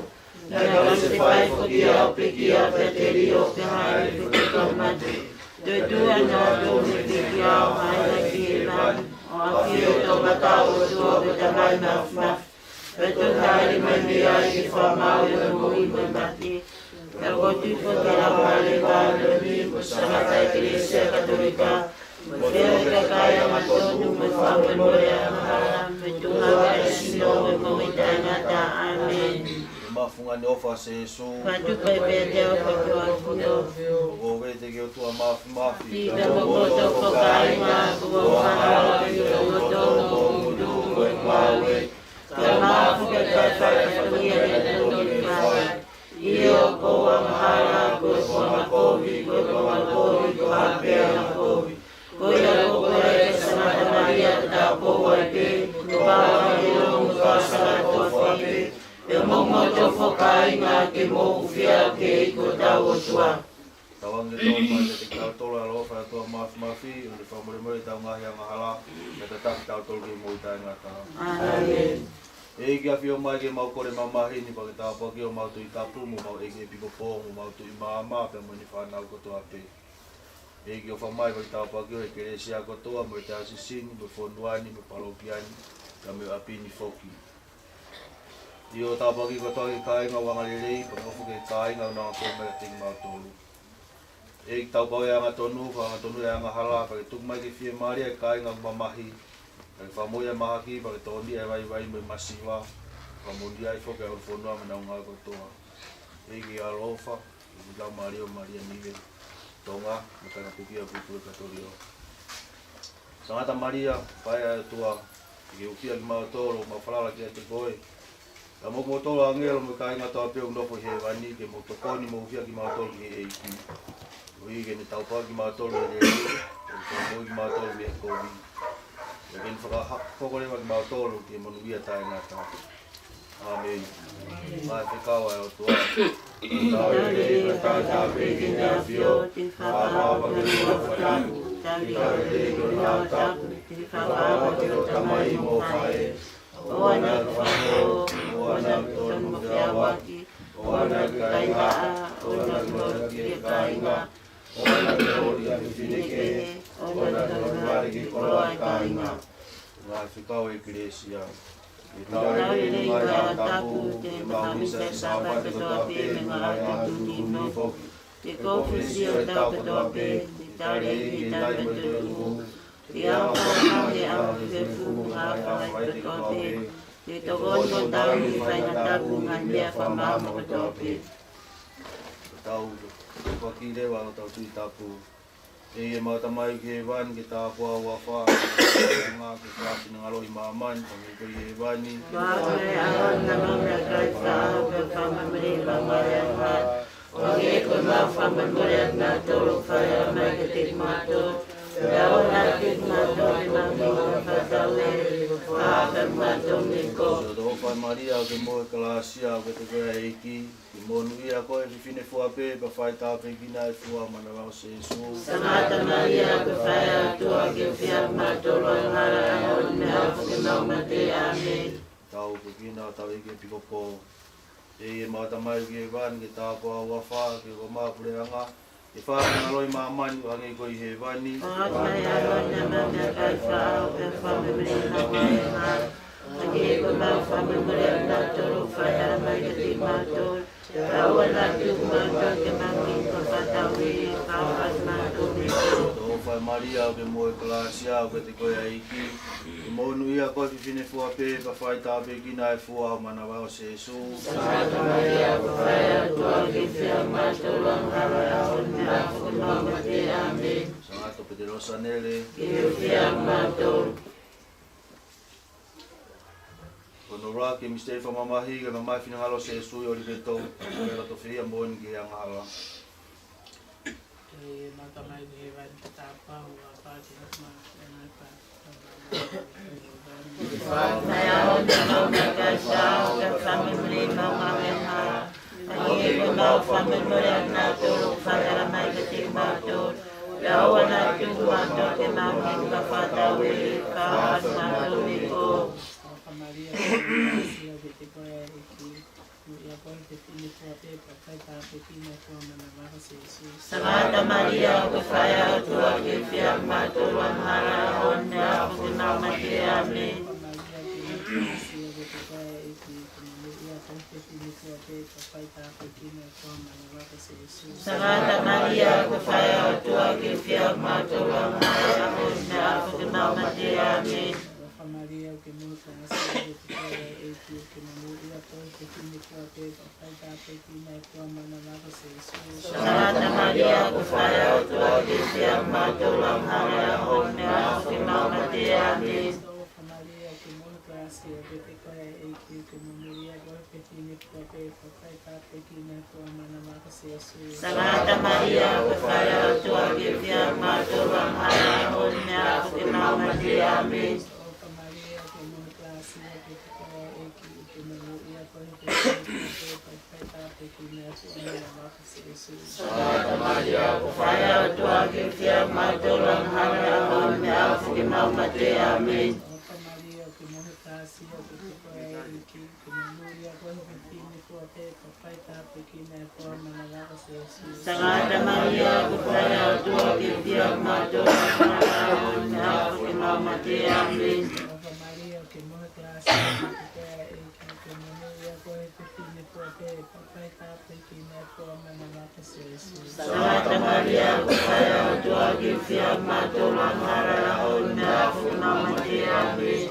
Speaker 7: na ka se fai ko dia pe kia pe te rio ke hai tu ko ma de tu ana do me kia ai na ki van o afio to bata o tu be ta mai ma pe tu dai me dia ki fa ma o mo i me bati e ko tu ko ta la vale va ni mo sa ta iglesia católica mo te ka ya ma to nu me fa mo ya me tu na ka si no me mo ta na ta amen mafunga ni ofa se so pa tu pe pe de o ko tu o ve te ke tu ma fi ta mo to ko kai ma ko ma la ki o to mo du ko ma we ta ma fu ke ta ta ko ni e to ni ma io ko ma la ko ma ko vi ko ma ko vi ko ha pe na ko vi ko ya ko e sa na Maria ta ko wa te ko ba ni o mo sa ko fa pe e mo to fokai nga ke mo fia ke ko ta o tua tawang to ma te ka to la lo fa to ma fi o fa mo mo ta nga ya mahala me ta ta to ke mo ta nga ta amen e ki afio mai ke mau kore mama hini pa ke ta pa ke o mau tu ta pu mo mau e ke piko po mo mau tu mama pe mo ni fa na ko to ape e ki o fa mai pa ta pa ke e ke sia ko to mo ta sisini mo fonduani mo paropiani ka me api ni foki io ta pagi ko to kai nga wanga lele ko ko ke kai nga na ko me ting ma to e ta ba ya nga tonu ya nga hala pa tu mai ke fie maria kai nga mamahi e fa mo ya mahaki pa to ndi ai vai me masiva pa mo ndi ai fo ke o fono na nga ko to e ki alofa da maria ni ve tonga me kana pikia ku katorio santa maria pa ya tua ke u pia ma to ma fala ke te boy la mo to la ngelo mo kai ngata pe un dopo he vani ke mo to koni mo fia ki ma to ki e ki wi ke ni tau pa ki ma to le mo ki ma to le ko vi le ken fa ha ko ko le ma to lo ki mo via ta ngata amen ma te ka wa o to ta le ka ta pe ki na fio fa ma ba ki ma fa ta le ko na ta ki fa ba ki ta mai mo fa e Oana whanau, oana tonu whiawaki, oana kainga, oana tonu kainga, oana tonu whiwhinike, oana tonu mariki koroa kainga. Ngā whikau e Kiresia, Tau ele i wai tapu te makamisa sapa te toa pe me ngā te tuti no. Te kofisi o tau pe toa pe, te tare i te tai pe te umu. Te au kama te au te fumu ngā whai pe toa pe. Te tokon ko tau i whai na tapu ngā mea whamama pe toa pe.
Speaker 8: Tau, whaki rewa o tau tui tapu. E matamai ke wan ke tā kua wafa, ngā ke whaki ngā rohi māman, tangi koi e wani.
Speaker 7: Wākare ahon na mamra kai whāo pe whamamare whamare ahad. O e koe mā whamamare ngā toro whai a mai ke te mātou. Rau nā te mātou e mami ka whatau e, whāka mātou me ko.
Speaker 8: So te howhai Maria o ke moe kalasia o ke te koea eiki. Ki monu ia koe whiwhine fuape, pa whai tāpe kina e fua mana rau se su.
Speaker 7: Sangata Maria ke whai atua ke whia mātou roi hara ahon me hafu ke mauma te amen.
Speaker 8: Tau pe kina tau ike pikopo. E matamai ke wan ke tā kua wafa, ke ko māpureanga. E whāka ngā roi māmani o hangi koi he wani.
Speaker 7: Wākare ahon na mamra kai whāo pe whamamare whamare ahad. Ake koe mā whamamare ngā toro whai a mai ke te mātou. Rau ana tuk mātou ke mami ka whatau e, kau as mātou me ko.
Speaker 8: Te howhai Maria o ke moe kalasia o ke te koea eiki. Ki monu ia koe whiwhine fuape, pa whai tāpe kina e fua mana rau se su.
Speaker 7: Sangata Maria ka whai atua ke whia mātou ranghara ahon me hafu ke mauma te amen.
Speaker 8: Sangato pe te rosanele.
Speaker 7: Ke whia mātou.
Speaker 8: Kono rā ke misteri whamamahi, ke mamai whina ngalo se sui o rike tau, ke rato whia mōni ke angala.
Speaker 9: E matamai ke vai tapa o apati ma na pa.
Speaker 7: Whai ahon na mauma kai whāo ke whamamare mauma me hara. Ake koe mau whamamare ngā toro whai a mai ke te mātou. Rau ana tuk mātou ke mami ka whatau e, kau as mātou me ko.
Speaker 9: Maria, Maria, que te puede decir, y aparte te tiene que hacer para pequeña forma na barra se Jesús.
Speaker 7: Sangata Maria ke whai atua ke whia mātou ranghara ahon me hafu ke mauma te amen.
Speaker 9: Maria, que te puede decir, y aparte te tiene que hacer para pequeña forma na barra se Jesús.
Speaker 7: Sangata Maria ke whai atua ke whia mātou ranghara ahon me hafu ke mauma te amen.
Speaker 9: Maria, que nunca nasceu de Ticóia, e que não ia pôr que tinha que ter para dar pequena e forma na nova Jesus.
Speaker 7: Sangata Maria ke whai atua ke whia mātou ranghara ahon me hafu ke mauma te amen.
Speaker 9: Maria, que nunca nasceu de Ticóia, e que não ia pôr que tinha que ter para dar pequena e forma na nova Jesus.
Speaker 7: Sangata Maria ke whai atua ke whia mātou ranghara ahon me hafu ke mauma te amen. Sangata Maria ke whai atua ke whia mātou ranghara ahon me hafu ke mauma te amen.
Speaker 9: Maria, que morre casi, que te puede que no ia bueno que tiene que hacer para estar pequena forma na lava Jesus.
Speaker 7: Sangata Maria ke whai atua ke whia mātou ranghara ahon me hafu ke mauma te amen.
Speaker 9: Maria, que morre casi, que te puede que no ia bueno que tiene que hacer para estar pequena forma na lava Jesus.
Speaker 7: Sangata Maria ke whai atua ke whia mātou ranghara ahon me hafu ke mauma te amen.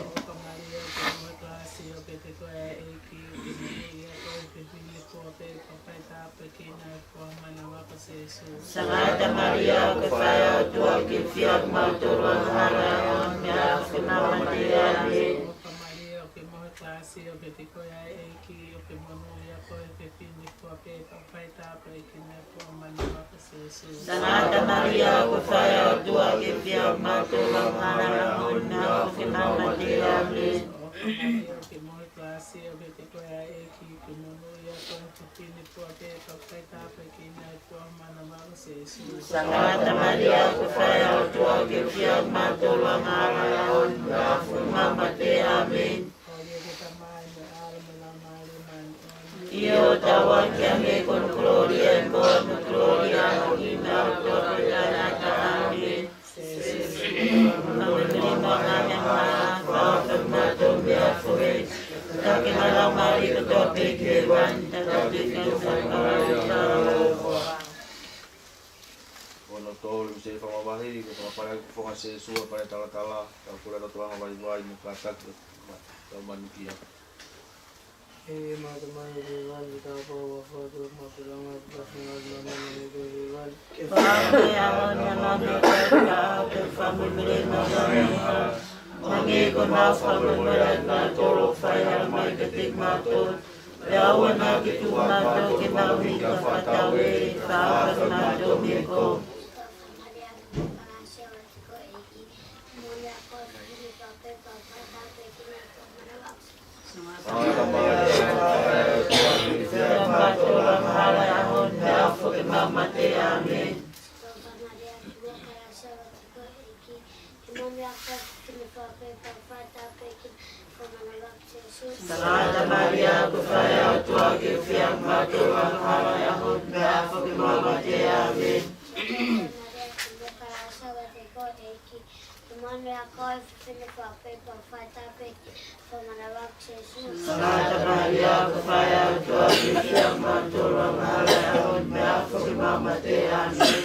Speaker 7: Sangata Maria ke whai atua ke whia mātou ranghara ahon me hafu ke mauma te amen.
Speaker 9: Maria, que morre classe, o que te conhece, o que monoia, o que fini, o que papai tá, para que não forma não vai ser Jesus.
Speaker 7: Sangata Maria ke whai atua ke whia mātou ranghara ahon me hafu ke mauma te amen.
Speaker 9: Maria, que morre classe, o que te conhece, que monoia, o que fini, o que papai tá, para que não forma não vai ser Jesus.
Speaker 7: Sangata Maria ke whai atua ke whia mātou ranghara ahon me hafu ke mauma te amen. Io tawa kia me con gloria en boa me gloria y me autoridad amen. Amen.
Speaker 8: ono tolu se fa mabahi ko to para ko fonga se sua para tala tala ta kula to anga vai vai ni kata to manukia
Speaker 4: Mata mai Ivan kita bawa foto maklum personal nama Ivan.
Speaker 7: Kami awal yang kita family nama. Mangi ko na family na tolo fire mai ketik matur. Yawan na kitu matur kita wika fatawe ta na domiko. Santa Maria, kufaya tuagi fiang matuang halayahun beafu mama te amin. Santa Maria, kufaya tuagi fiang matuang halayahun beafu mama te amin. Santa Maria, kufaya tuagi fiang matuang halayahun beafu mama te amin.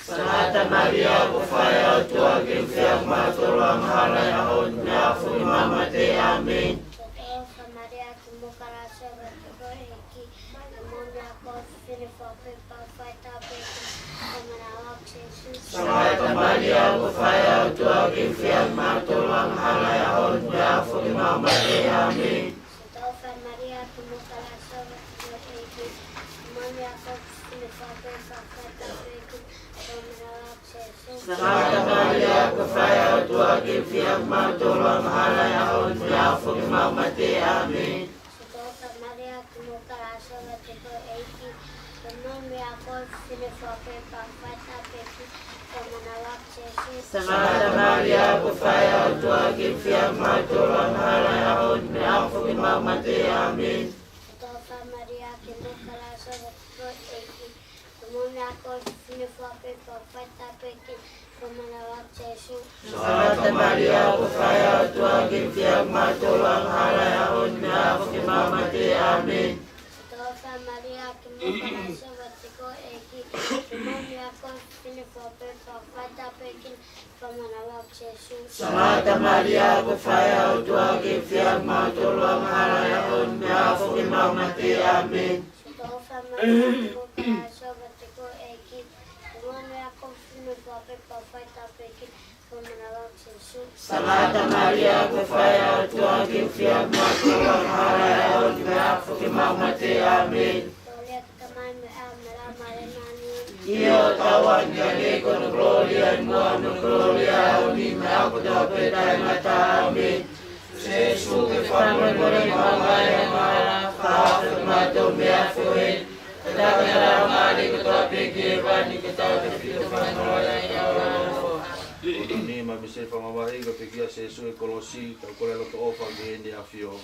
Speaker 7: Santa Maria, kufaya tuagi fiang matuang halayahun beafu mama te amin. Santa Maria, kufaya tuagi fiang matuang halayahun beafu mama te amin. Santa Maria, kufaya tuagi fiang matuang halayahun beafu mama te amin. Santa Maria, kufaya tuagi fiang matuang halayahun beafu mama te amin. Santa Maria, kufaya tuagi fiang matuang halayahun beafu mama te amin. Santa Maria, kufaya tuagi fiang matuang halayahun beafu mama te amin. Io tawan gani con gloria in buona gloria ogni aku dapat dai mata amin. Yesus che fa morire mamma mala fa mato mia fuin. Dalam mali kita pikir bani kita pikir orang yang
Speaker 8: ni ma bisa pamabahi ko pikir Yesus Kolosi ta ko lo to ofa gende afio.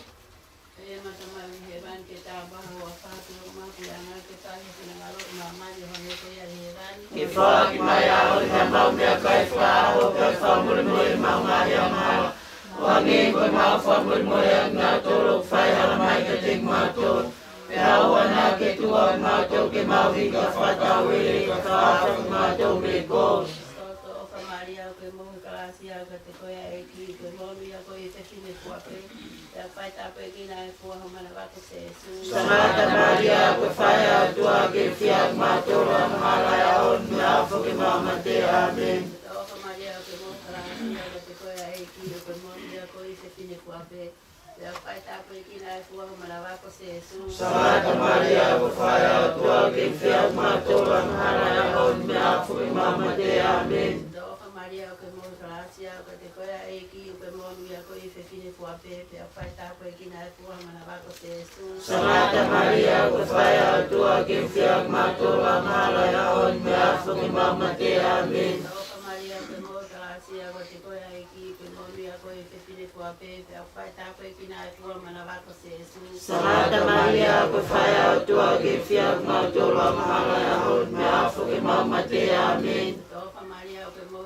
Speaker 7: Matamali heban kita bahwa fatu mafiana kita sinangalo mama Yohane ko ya heban. Ifa kimaya o jamau mia kaifa o ka famul mo mama ya ma. Wangi ko ma famul mo yang na tolok fai halamai keting mato. Yawana ketua mato ke mawi ka fatawe ka fa mato meko. Maria ke mo kalasia ke ko ya eki ke mo ya ko ite fine kuape. Ya pai tape kina ko hamana ba ke Jesus. Santa Maria ko faya tua ke fiang mato ram halaya on na fo ke mama te amin. Maria ke mo kalasia ke ko ya eki ke mo ya ko ite fine kuape. Ya pai tape kina ko hamana ba ke Jesus. Santa Maria ko faya tua ke fiang mato ram halaya on na fo ke mama te amin. Maria ke mo gracia ke ko ya eki ke mo ya ko ife fine fuape pe apaita ko kina ko mana ba ko Jesus. Santa Maria ko faya tua ke fiang mato la mala ya on me afu ke mama te amin. Maria ke mo gracia ke ko ya eki ke mo ya ko ife fine fuape pe apaita ko kina ko mana ba ko Jesus. Santa Maria ko faya tua ke fiang mato la mala ya on me afu ke mama te amin. Maria ke mo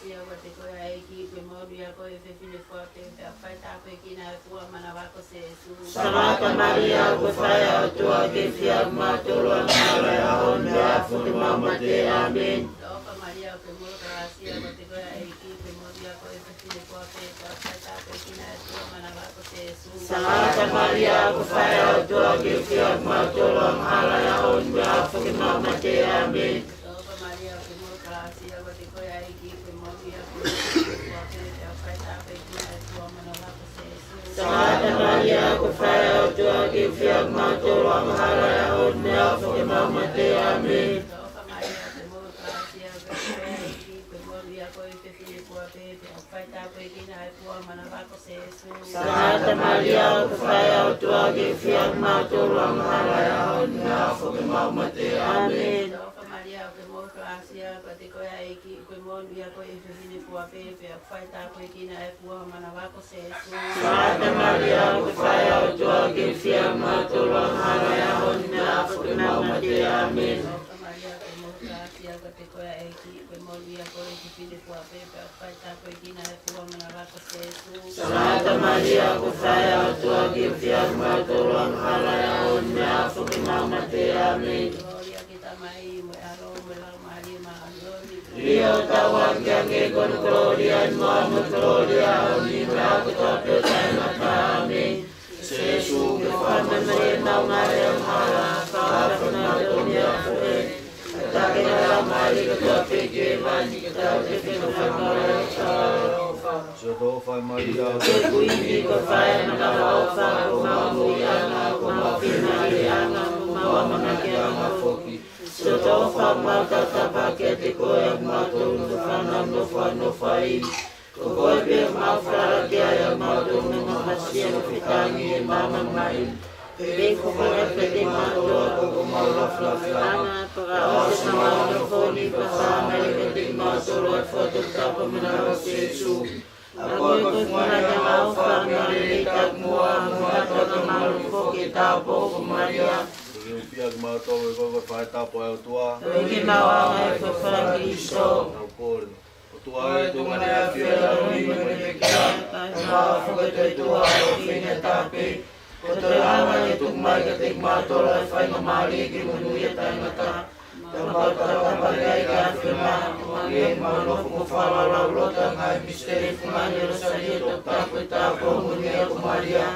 Speaker 7: Asia wa te koe aiki pe moru ia koe te whine kua te whai tāpui ki nā kua mana wako se su.
Speaker 3: Salata Maria, ko whai au tua ke whia mātoro a mārai a honde a whuke mauma te amen.
Speaker 7: Oka Maria pe moru ka Asia wa te koe aiki pe moru ia koe te whine kua te whai tāpui ki nā kua mana wako se su.
Speaker 3: Salata Maria, ko whai au tua ke whia mātoro a mārai a honde a whuke mauma te amen.
Speaker 7: Oka Maria pe moru ka Asia wa te koe aiki pe moru ia koe te whine kua te whai tāpui ki nā kua mana wako se su.
Speaker 3: Salata Maria, ko whai au tua ke whia mātoro a mārai a honde a whuke mauma te amen.
Speaker 7: Oka Maria pe moru ka Asia wa te koe aiki pe moru ia koe te whine kua te whai tāpui ki nā kua mana wako se su.
Speaker 3: Salata Maria, ko whai au tua ke whia mātoro a mārai a honde a whuke mauma te amen.
Speaker 7: Oka Maria pe moru ka Asia wa te koe aiki pe moru ia koe te whine kua te whai tāpui ki nā kua mana wako se su.
Speaker 3: Salata Maria, ko whai au tua ke whia mātoro a mārai a honde a whuke mauma te amen.
Speaker 7: Oka Maria pe moru ka Asia wa te koe aiki pe moru ia koe te whine kua te whai tāpui ki nā kua mana wako se su.
Speaker 3: Salata Maria, ko whai au tua ke whia mātoro a mārai a honde a whuke mauma te amen.
Speaker 7: Gloria ki ta mai mo aro mo la Maria ma andoni.
Speaker 3: Rio tawan ke kon gloria no gloria ni ra ko te sana amen. Jesu ke fama me na mare mara ka na dunia fe. Ta ke na mari ko te ke mani ka te ke no mara ka.
Speaker 8: Jodo whai Maria,
Speaker 3: Ke kuini ko fai na ka fa ko ma mu ya na ko ma fina ya na ma ma ke ma foki. Jodo fa ma ta ta pa ke te ko e ma to no fa na no fai. Ko ko be ma fra ke ya ma to no ma si no fitani e ma ma mai. Be ko ko e pe te ma to ko ma la fra ana para o sa ma no foni pa sa ma ke te ma to ro fo to ta pa ma na se su. Ako ko mwana ka mau fa na le ta mua ta ka mau fo ke ta po ko Maria.
Speaker 8: Piag mātou e koko whai tāpo e o tua.
Speaker 3: Ke mawa ai ko fa Kristo.
Speaker 8: Nau kōre. O tua e
Speaker 3: Tungane a whia la ui mo te kia. Ma fo ke te tua o whina tāpe. Ko te rama e tuk mai ka te mātola e whai na maari ke munu e taimata. Ta mātara ka pakai ka whima. Mange ma nofu mo whala raurota ngai misteri fumani rosari e tok tāpo e tāpo muni e ko Maria.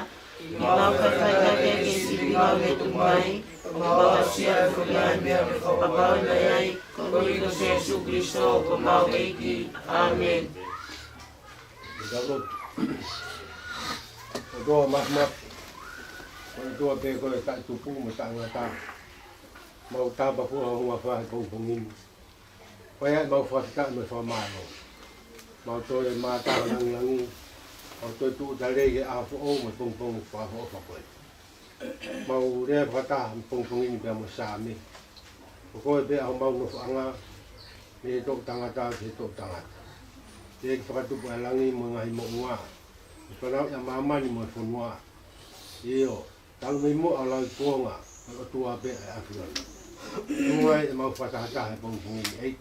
Speaker 3: Mau ka whai ka ke sipi mau e tuk mai. Mau sia e whiai mea me whakapau nei ai. Ko iko se Jesu Kristo ko mau keiki. Amen.
Speaker 6: O toa mahmat. O toa pe koe tai tupu mo tangata. Mau tapa pua hunga whahe pongpongin. Pai ai mau whakita me whamalo. Mau toi mātara langi. O toi tu tarege a who me pongpong whaho whakoe. Mau rea whata me pongpongin pia mo sāme. O koe pe au mau no whanga. Me tok tangata te tok tangata. Te eki whakatupu e langi mo ngahi mo ngā. Whanau ia mamani mo whanua. Io, tau mei mo au lau puonga. O tua pe e awhiona. Tungai e mau whatahataha e pongpongini ei.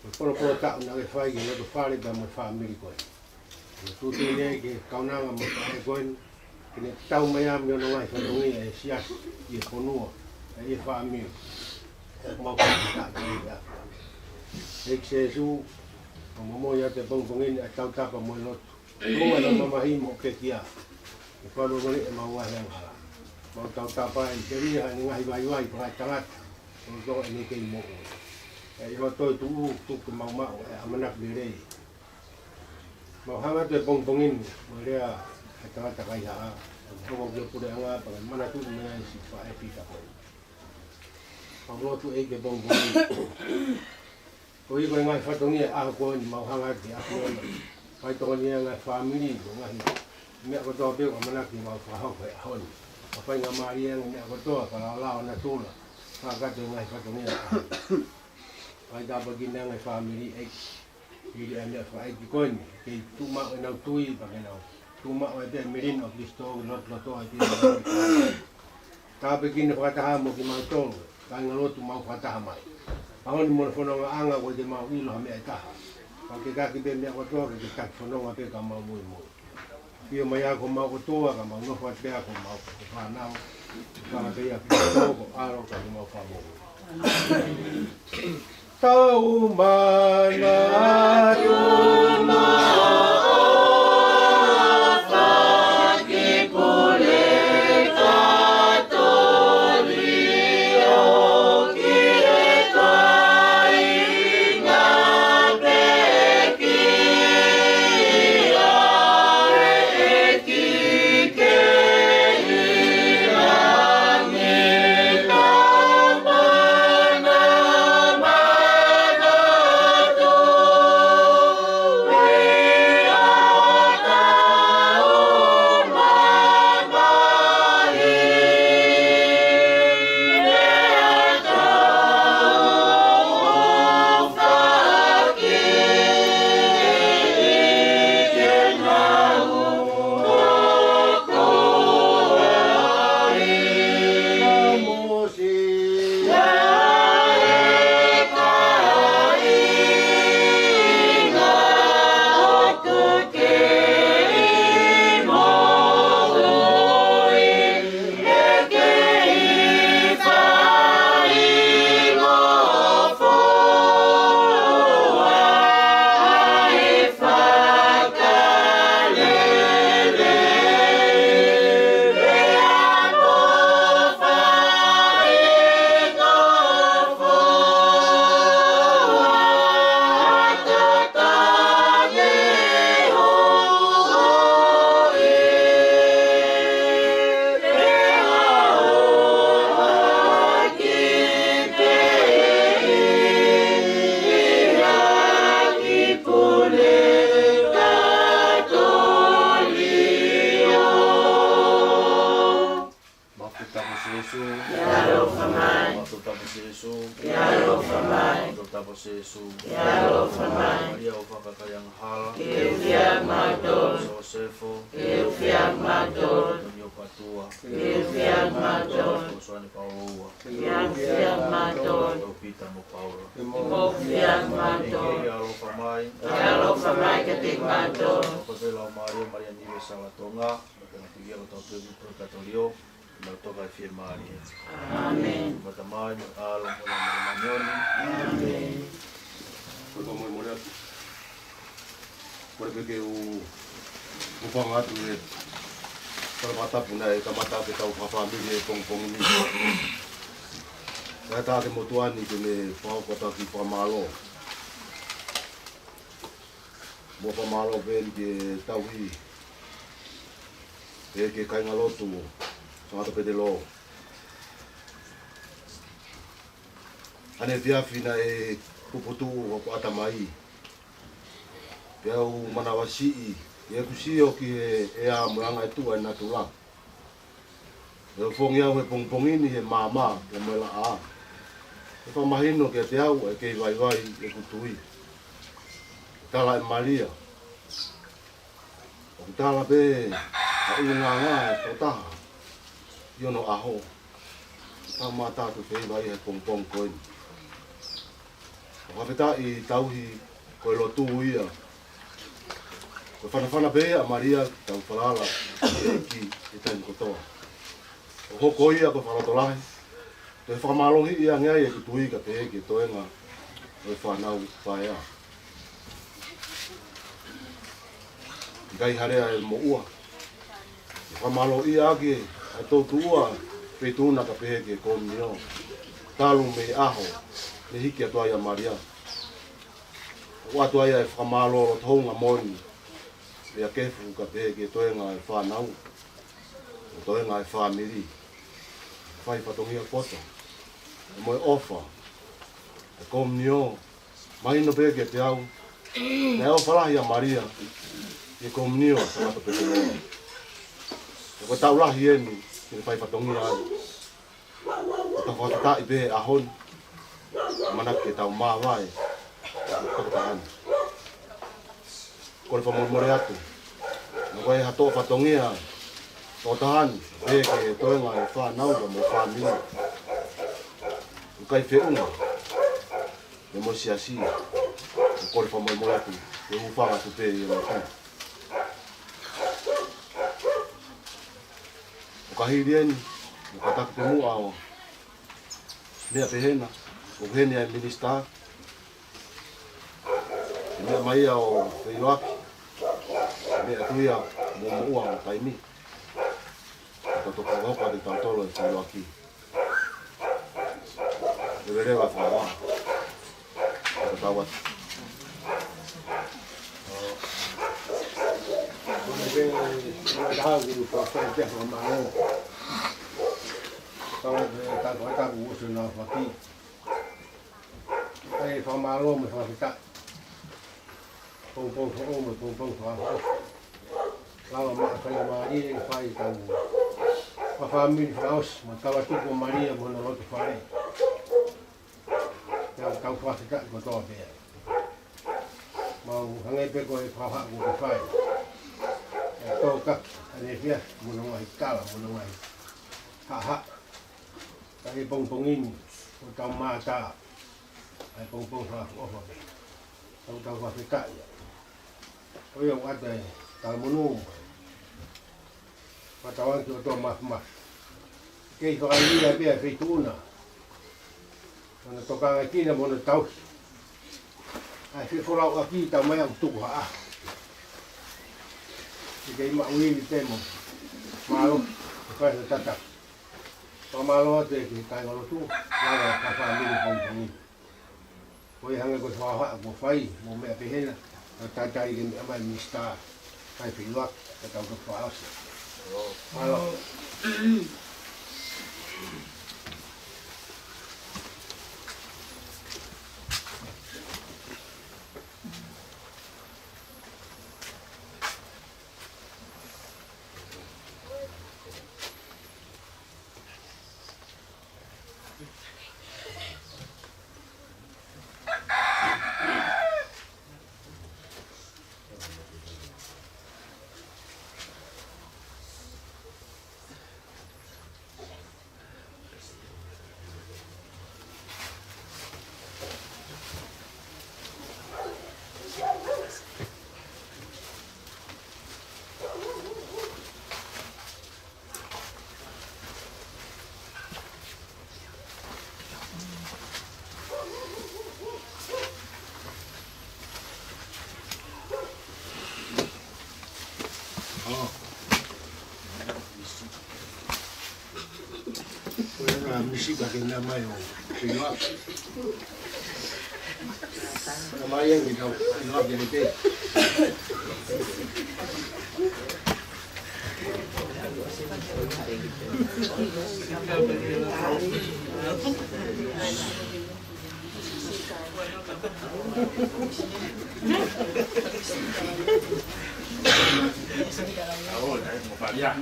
Speaker 6: O polo tau na ke whai ke leto whare pa mo whamiri koe. O tuti nei ke kaunanga mo whae koen. Kene tau mai ami ono ngai whanongi e sias i e whanua. E i whamiri. E mau whatahataha ke i e awhiona. Eik se su. O momo ia te pongpongini e tau tapa mo lotu. Mua na mamahi mo ke kia. E whanongi e mau waheang hala. Mau tau tapa e te riha ni ngahi wai pakai tangata. O to e ni kei mo. E iwa toi tu tuku mau mau e amanak direi. Mau hanga te pongpongin mo rea e tangata kai haa. Hoko kia pure anga pakai mana tu mea isi whae pita koe. Mau lotu e ke pongpongin. Ko iko e ngai whatongi e aho koe ni mau hanga te ahuona. Pai toni e ngai whamiri ko ngahi. Mea kotoa peo amanaki mau whahau koe ahoni. Pai ngā maari e ngā kotoa ka lao na tūla. Whakato ngai whatongi e aho. Pai tāpa ki nā ngai whamiri e. Hiri e mea whaeki koeni. Kei tūmau e nau tui pa ke nau. Tūmau e te mirin o Kristo ki lot lotoa e tira. Tāpa ki nā whakataha mo ki mau tōru. Kai ngā lotu mau whakataha mai. Ahoni mona whanonga anga ko te mau ilo ha mea taha. ke kaki be me ko to ke ka fono ma pe ka ma mo mo pio mai ko ma ko to ka ma no fa pe ko ma ko fa na ka pe ya to ko aro ka mo fa mo tau mana
Speaker 3: Amen.
Speaker 6: porque o pangatu e para mata puna e kamata ke tau família e pong ni kata ke motuani ke me pau kota ki pamalo mo pamalo ben ke tau hi e ke kai ngalotu sa to pedelo ane via fina e puputu ko atamai Piau manawasi e kusio ki e a manga tu na tula. E fong ia we pongpongini e mama e mela a. E fa mahino ke te au e ke vai e kutui. Tala e Maria. O tala be a unga e ta. Yo no aho. Ta mata tu te vai e pongpong koin. O feta I tauhi ko lo tu ia. Ko whanawhana be a Maria tau whalala ki e taini kotoa. O hoko ia ko whanatolahi. Te whakamalohi ia ngai e kutui ka te ke toenga o e whanau whaea. Kai harea e mo ua. E whamalo ia ake a tōtu ua peituna ka pehe ke komio. Talu me aho ne hiki atua ia Maria. O atua ia e whamalo o tohunga moni. Ia kefu ka pehe ke toenga e whanau. O toenga e whamiri. Whai patongia kota. E moe ofa. E komnio. Mahino pehe ke te au. Ne au whalahi a Maria. E komnio sa mato pehe loa. E koe tau lahi enu. Ke whai patongia ai. O ta whakatai pehe ahon. Manake tau mawai. Whakatahani. Ko le whamormore atu. Nā koe hatoa whatongia tō tahani, e ke toenga e whanauga mo whamini. Ukai whiunga, e mo siasi, kore whamai atu, e uwhanga tu te i o tai. O ka hiri eni, o ka taku te mua o mea pehena, o hene ai minister, mea maia o Wheiroaki, mea tuia mo mua o taimi. Ka toka hopa te tautolo i Wheiroaki. E werewa whawa. Ka tawa.
Speaker 10: Cái đó cũng có phải chắc là mà nó sau ta có ta cũng sự nào phải đi cái phòng mà luôn mình phải cắt phong phải lao mà phải mà đi phải tàu mà family house mà tàu tu của Maria mà nó phải tàu phải cắt của to thế mà hàng ngày bây giờ phải học cũng phải tô các anh em kia muốn nói cao là muốn nói hạ cái bông in trong ma ta cái bông ra của họ trong vào cái cạnh bây giờ ăn đây tao muốn uống mà tao ăn cho mà cái họ đi là bây giờ phải tu nữa mà tao cái kia là muốn tao ai phải phô lậu kia tao mới ăn tu hả cái mạo uy tên một malo phải là tạt có malo thì cái nó tu là cả family không với hàng người có hoa của phai một mẹ phải hết là ta chạy cái mẹ minister phải phải loạt cái tàu được phá malo Misi bagi nama yang siapa? Nama yang kita siapa jadi tu? Oh, mau payah.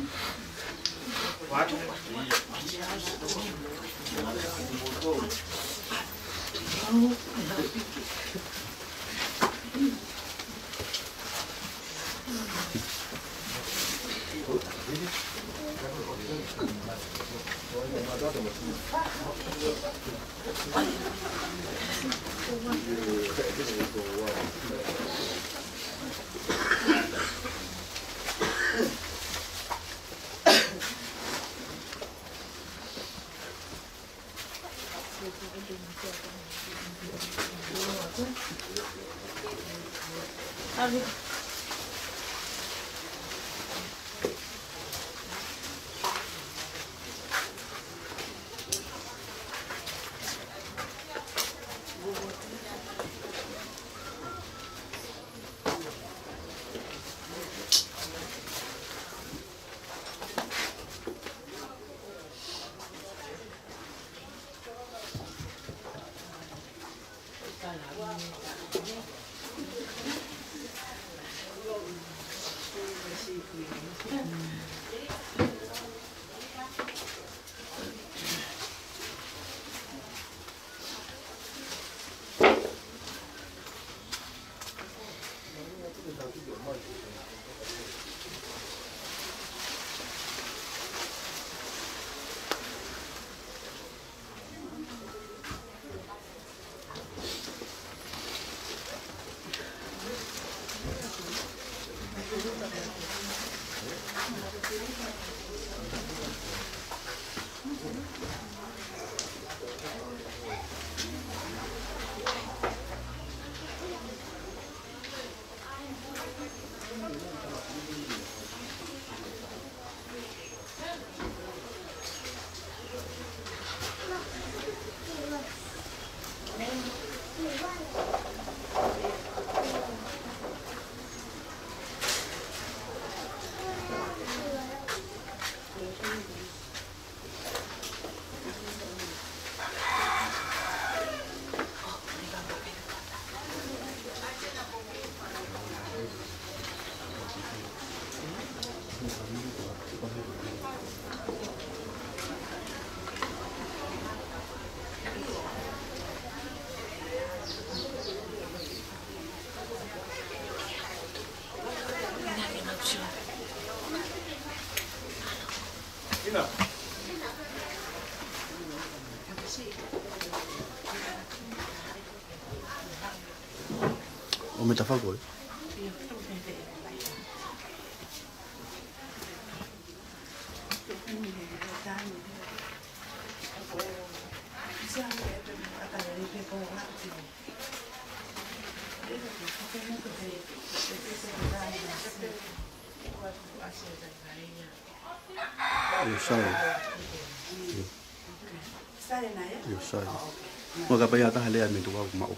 Speaker 11: Umetafakari? Yo sai. Magkapaya ta halaya min tuwa kumao.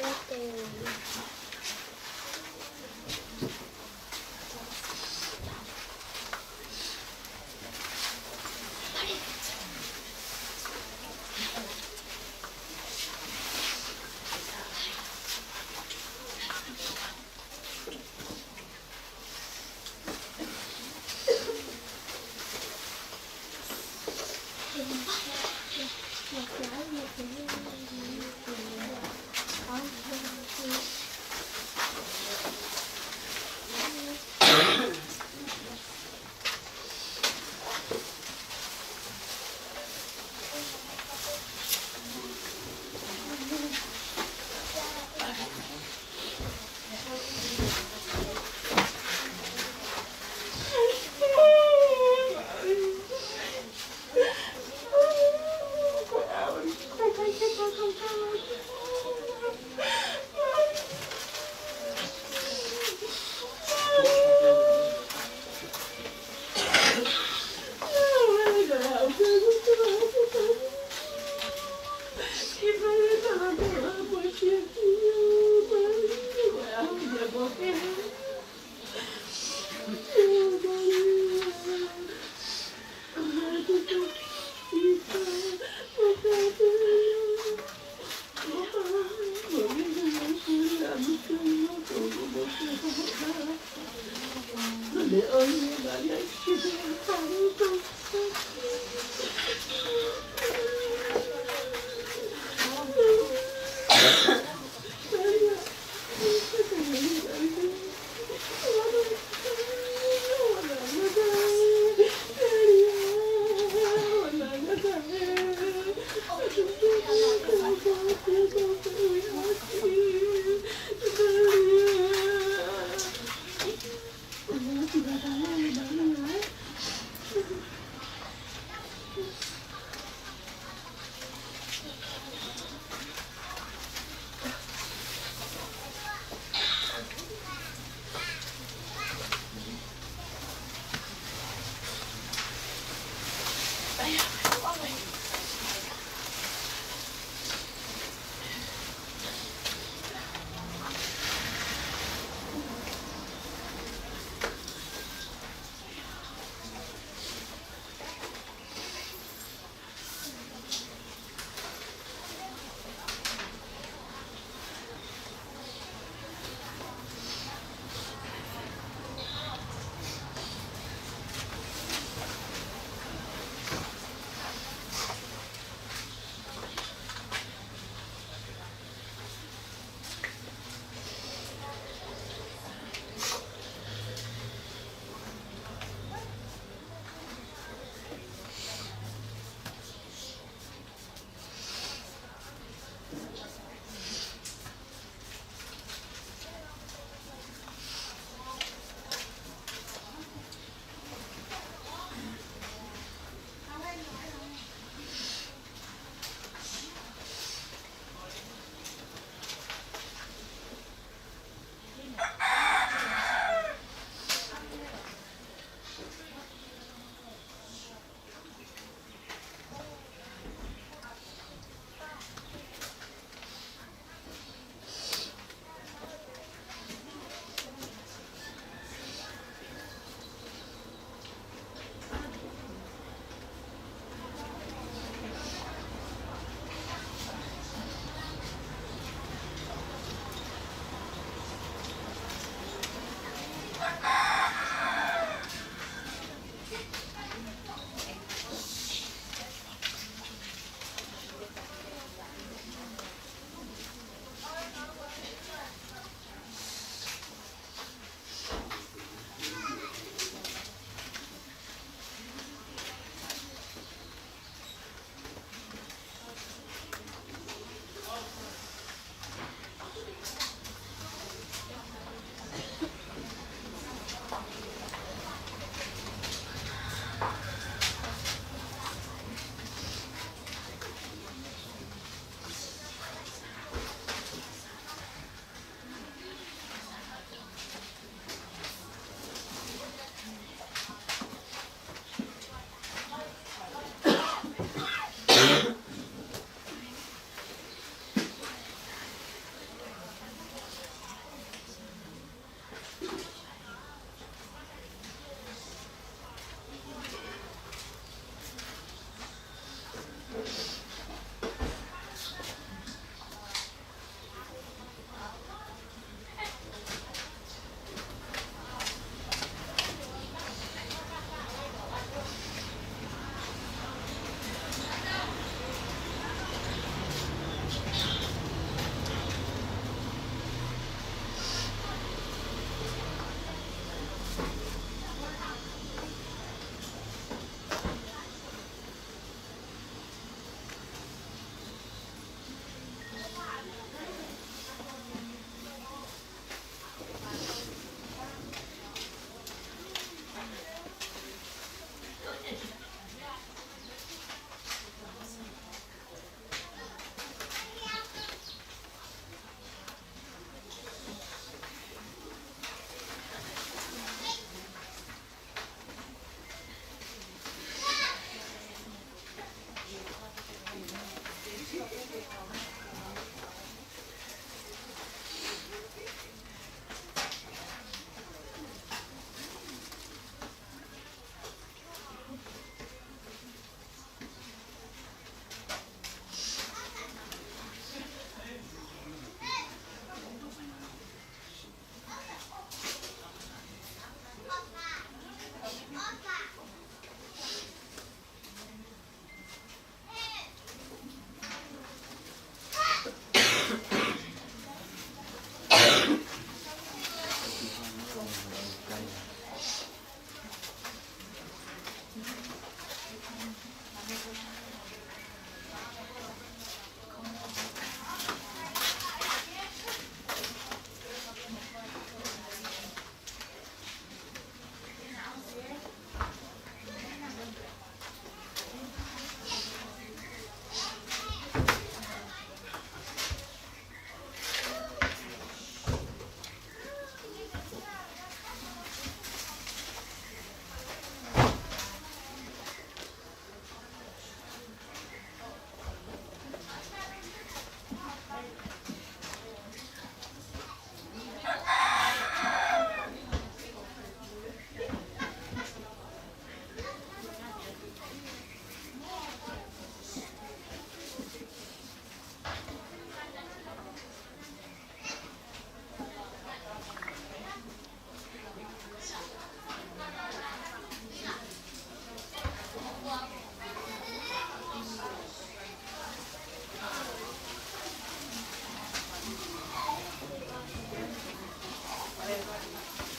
Speaker 12: Hãy subscribe cho kênh Ghiền Mì Gõ để không bỏ lỡ những video hấp dẫn.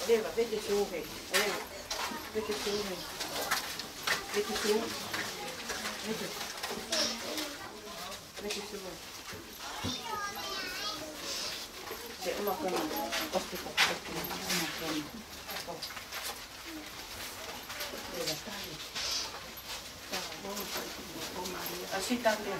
Speaker 3: Leva, vete suve. Leva. Vete suve. Vete suve. Vete suve. Se uma coisa. Hospital. Uma coisa. Leva, tá ali. Tá bom. Assim também.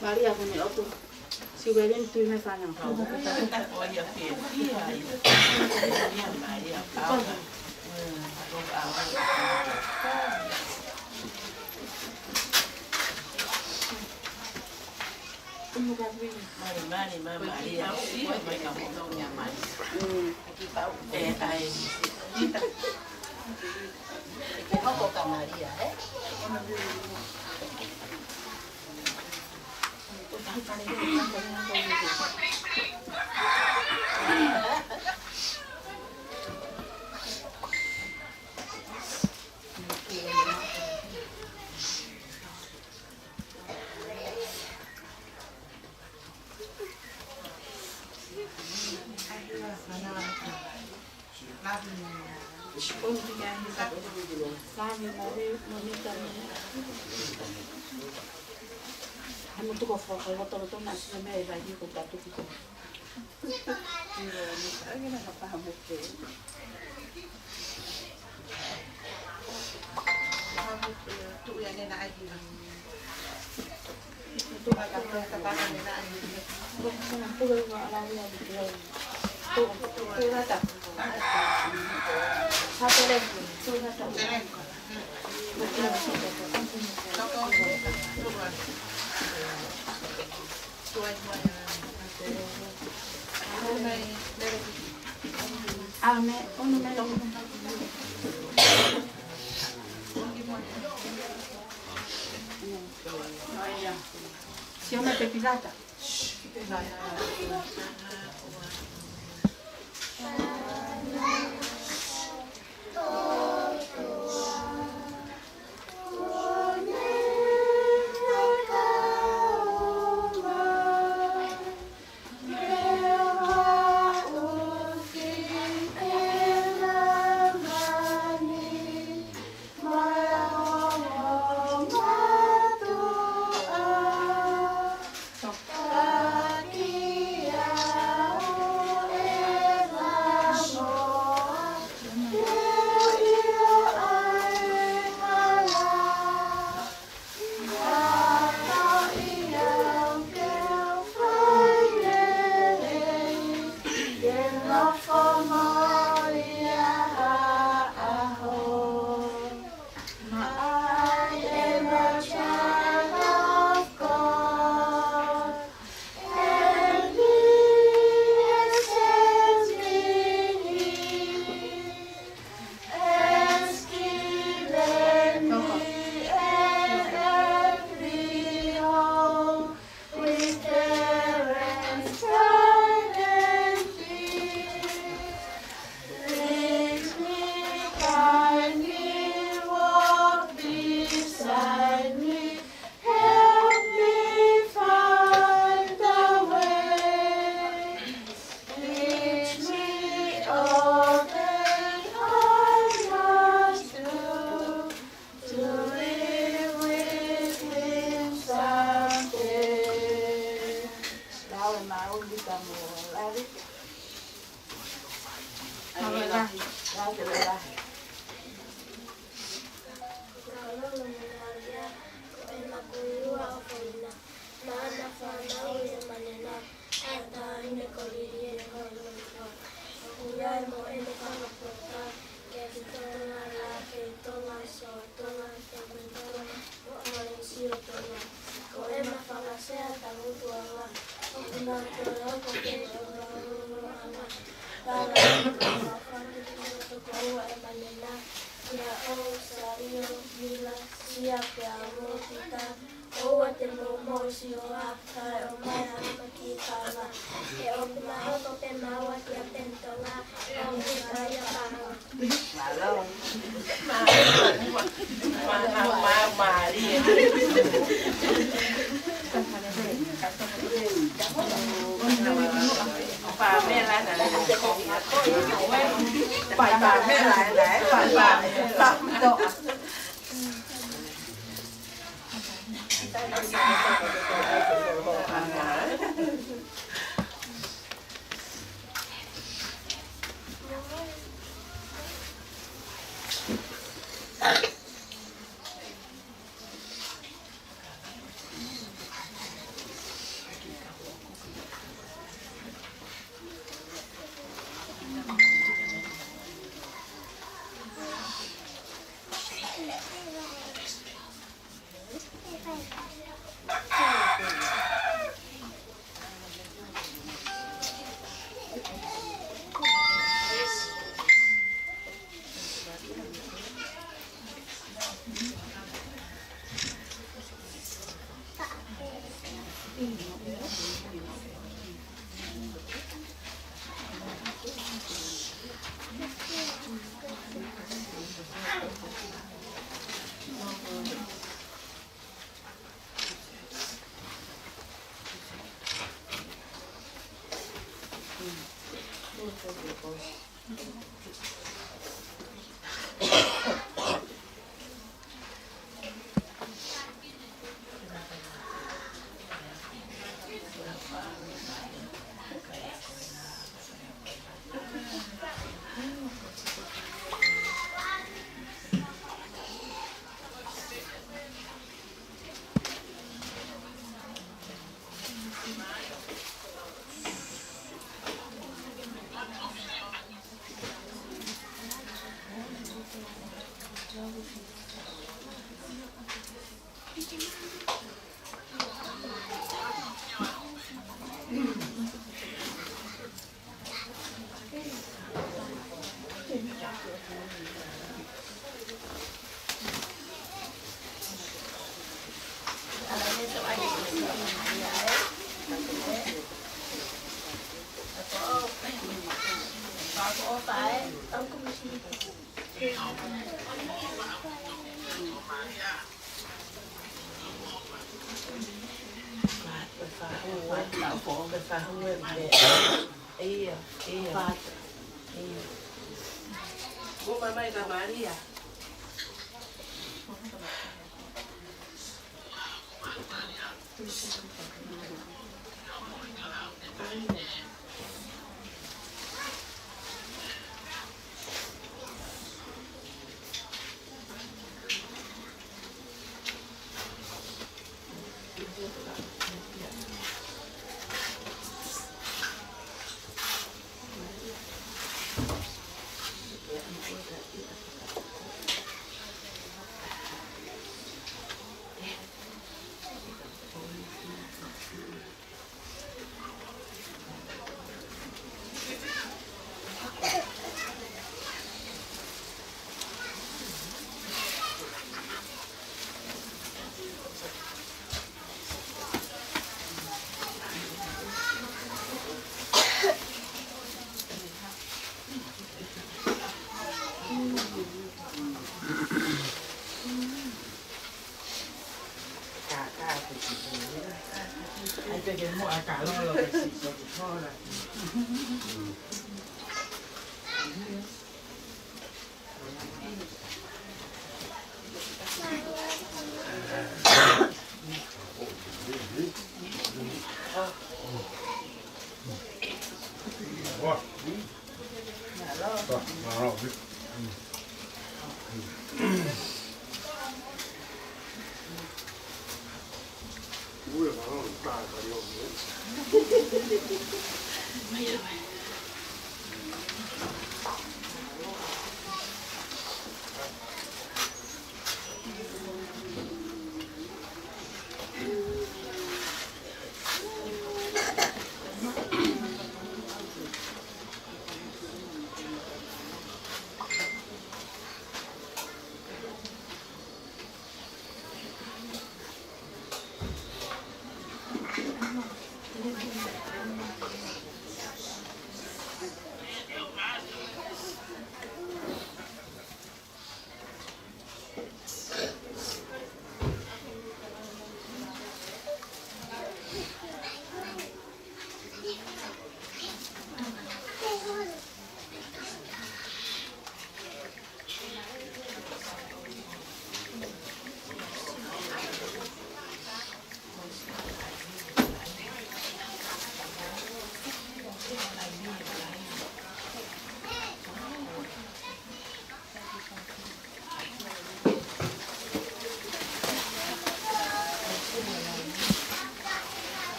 Speaker 3: Maria kun ne otu siuelin tyhmä sana.
Speaker 7: Olha Maria calma. Mari Maria. Vai kamu tahu nyaman. Aqui tahu. Ai. Kita kok ke Maria,
Speaker 3: Amo tu ko fo ko to to na se me va di ko ta tu ko. Ni na pa ha buke. Tu ya ne na ai. Tu ka ka ta pa ne na ai. Ko na pu ga la ni di. Tu na ta. Ha tele tu na ta.
Speaker 12: Si una pepinata.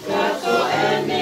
Speaker 3: Kako eni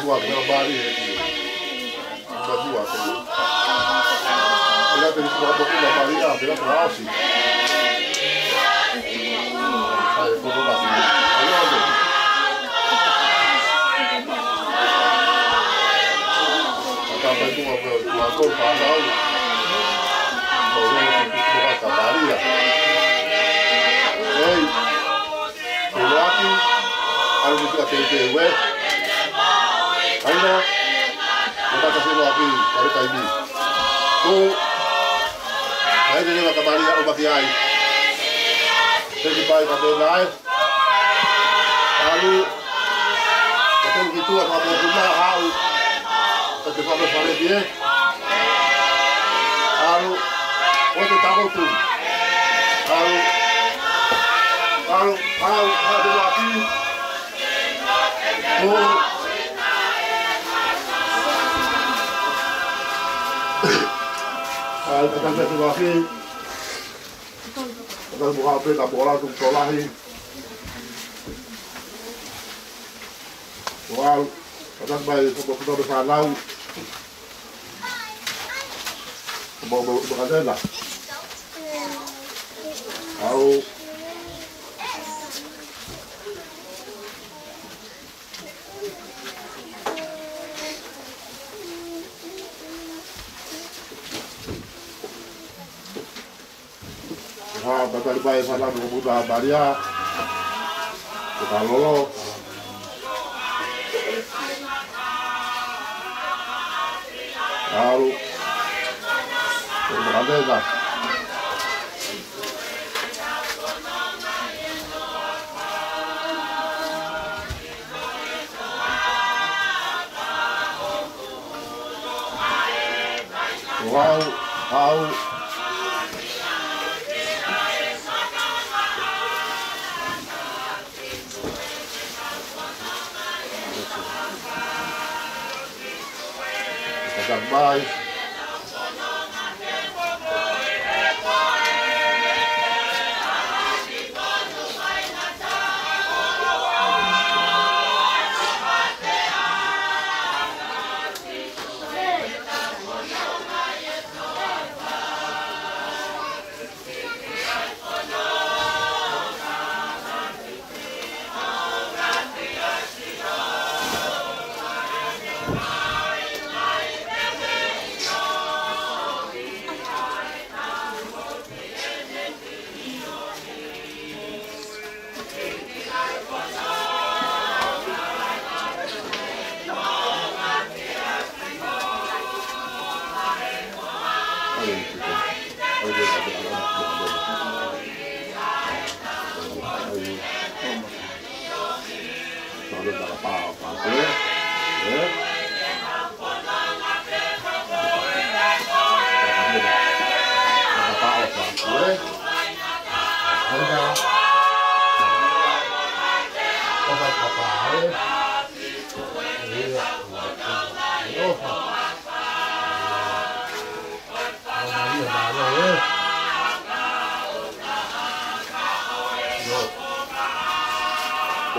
Speaker 1: dua kena bari berdua tu. Bila tu semua bukti dah bari dah, bila terasi. Saya pun dah sini. Ayo tu. Sampai tu aku pandau. Baru buat kabari lah. Hey, lelaki, kalau kita TTW, ayo, kita kasih lelaki dari KIB. Tu, saya jadi nak kabari aku bagi ai. Jadi baik kata lain. Lalu, kata begitu apa pun hal. Ketika bersama dia, lalu, waktu tahu tu, lalu ada lagi, akan ada lagi, akan buka apa tak boleh tu tolahi, wal, akan baik sebab kita bersalau, sebab berada lah, lalu batal baik salah berbuda baria kita lolo lalu berada dah wow Bye.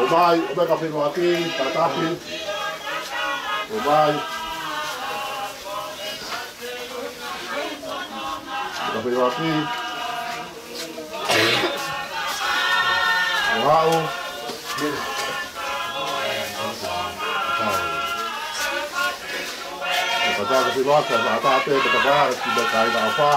Speaker 1: Bye, bye kapit lagi, tatapi. Bye. Kapit lagi. Wow. Baca kapit lagi, tatapi, berkabar, tidak kaya apa.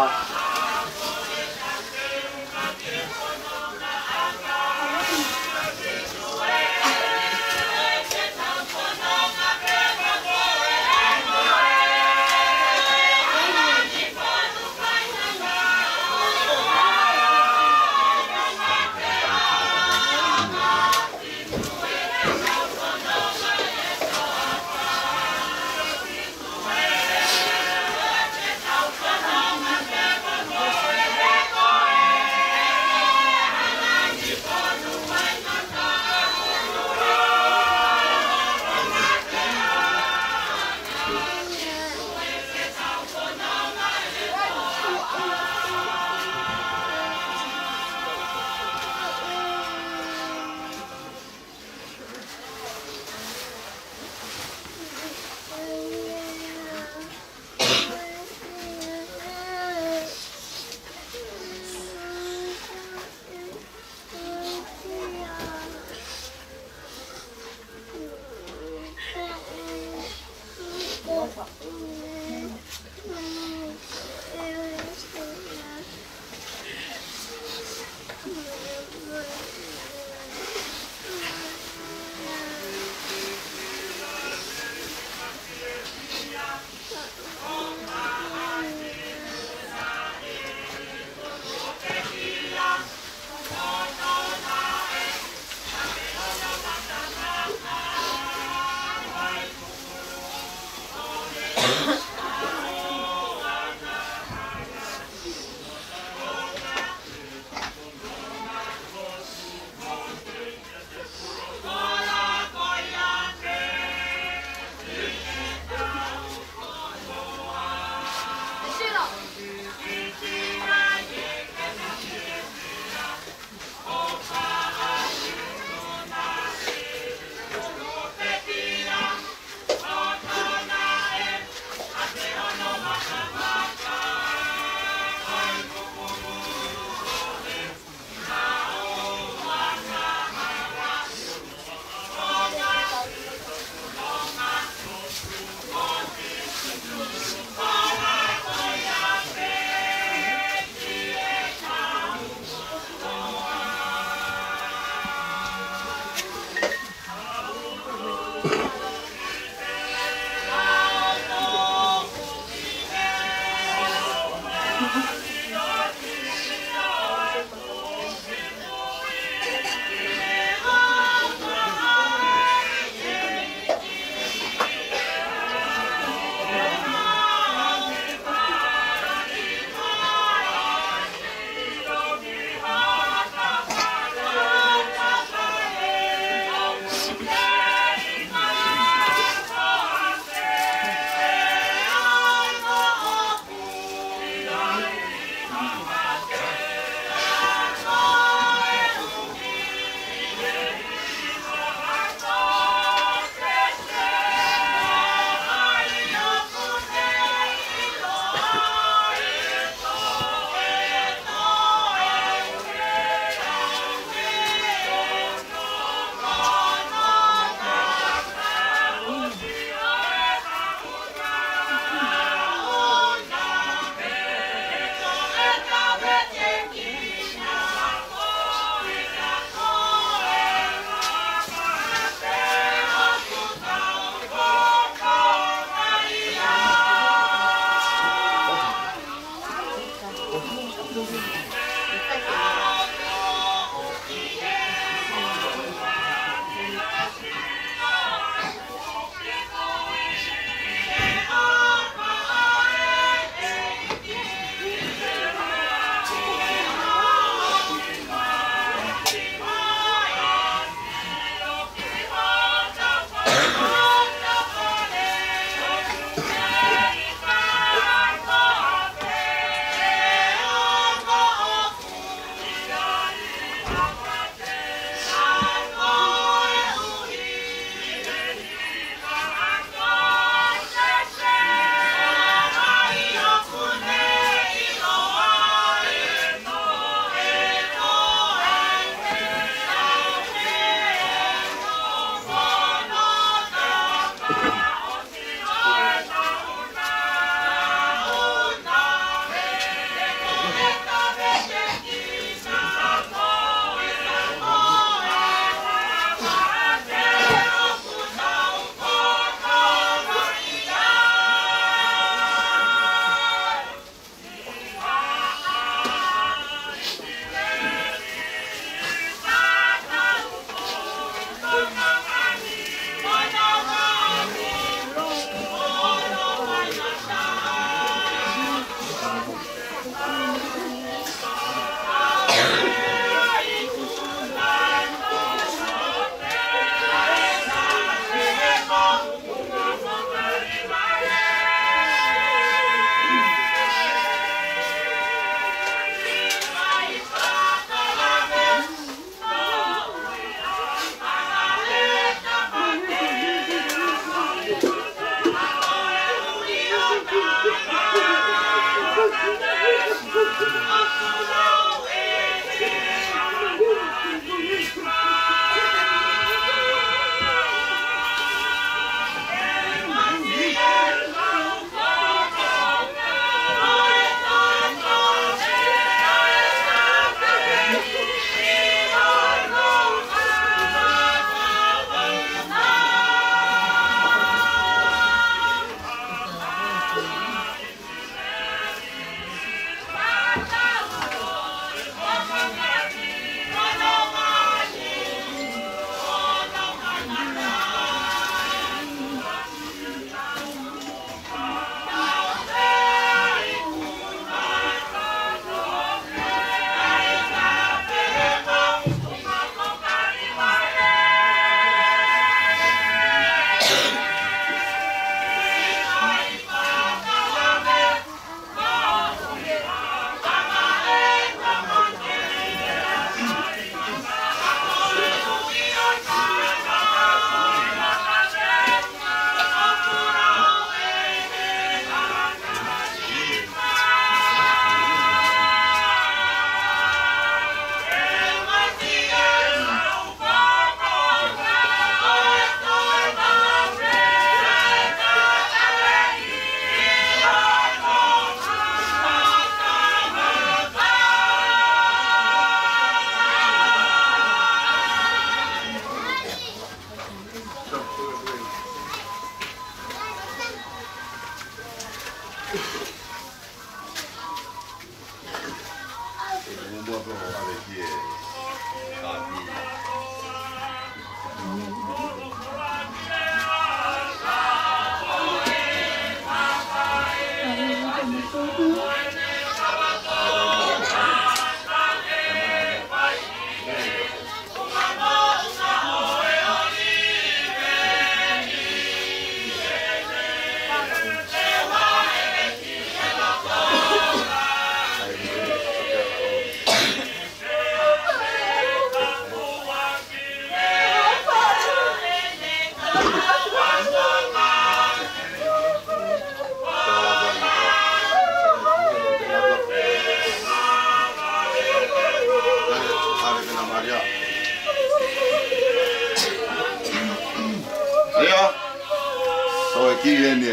Speaker 5: kiri ni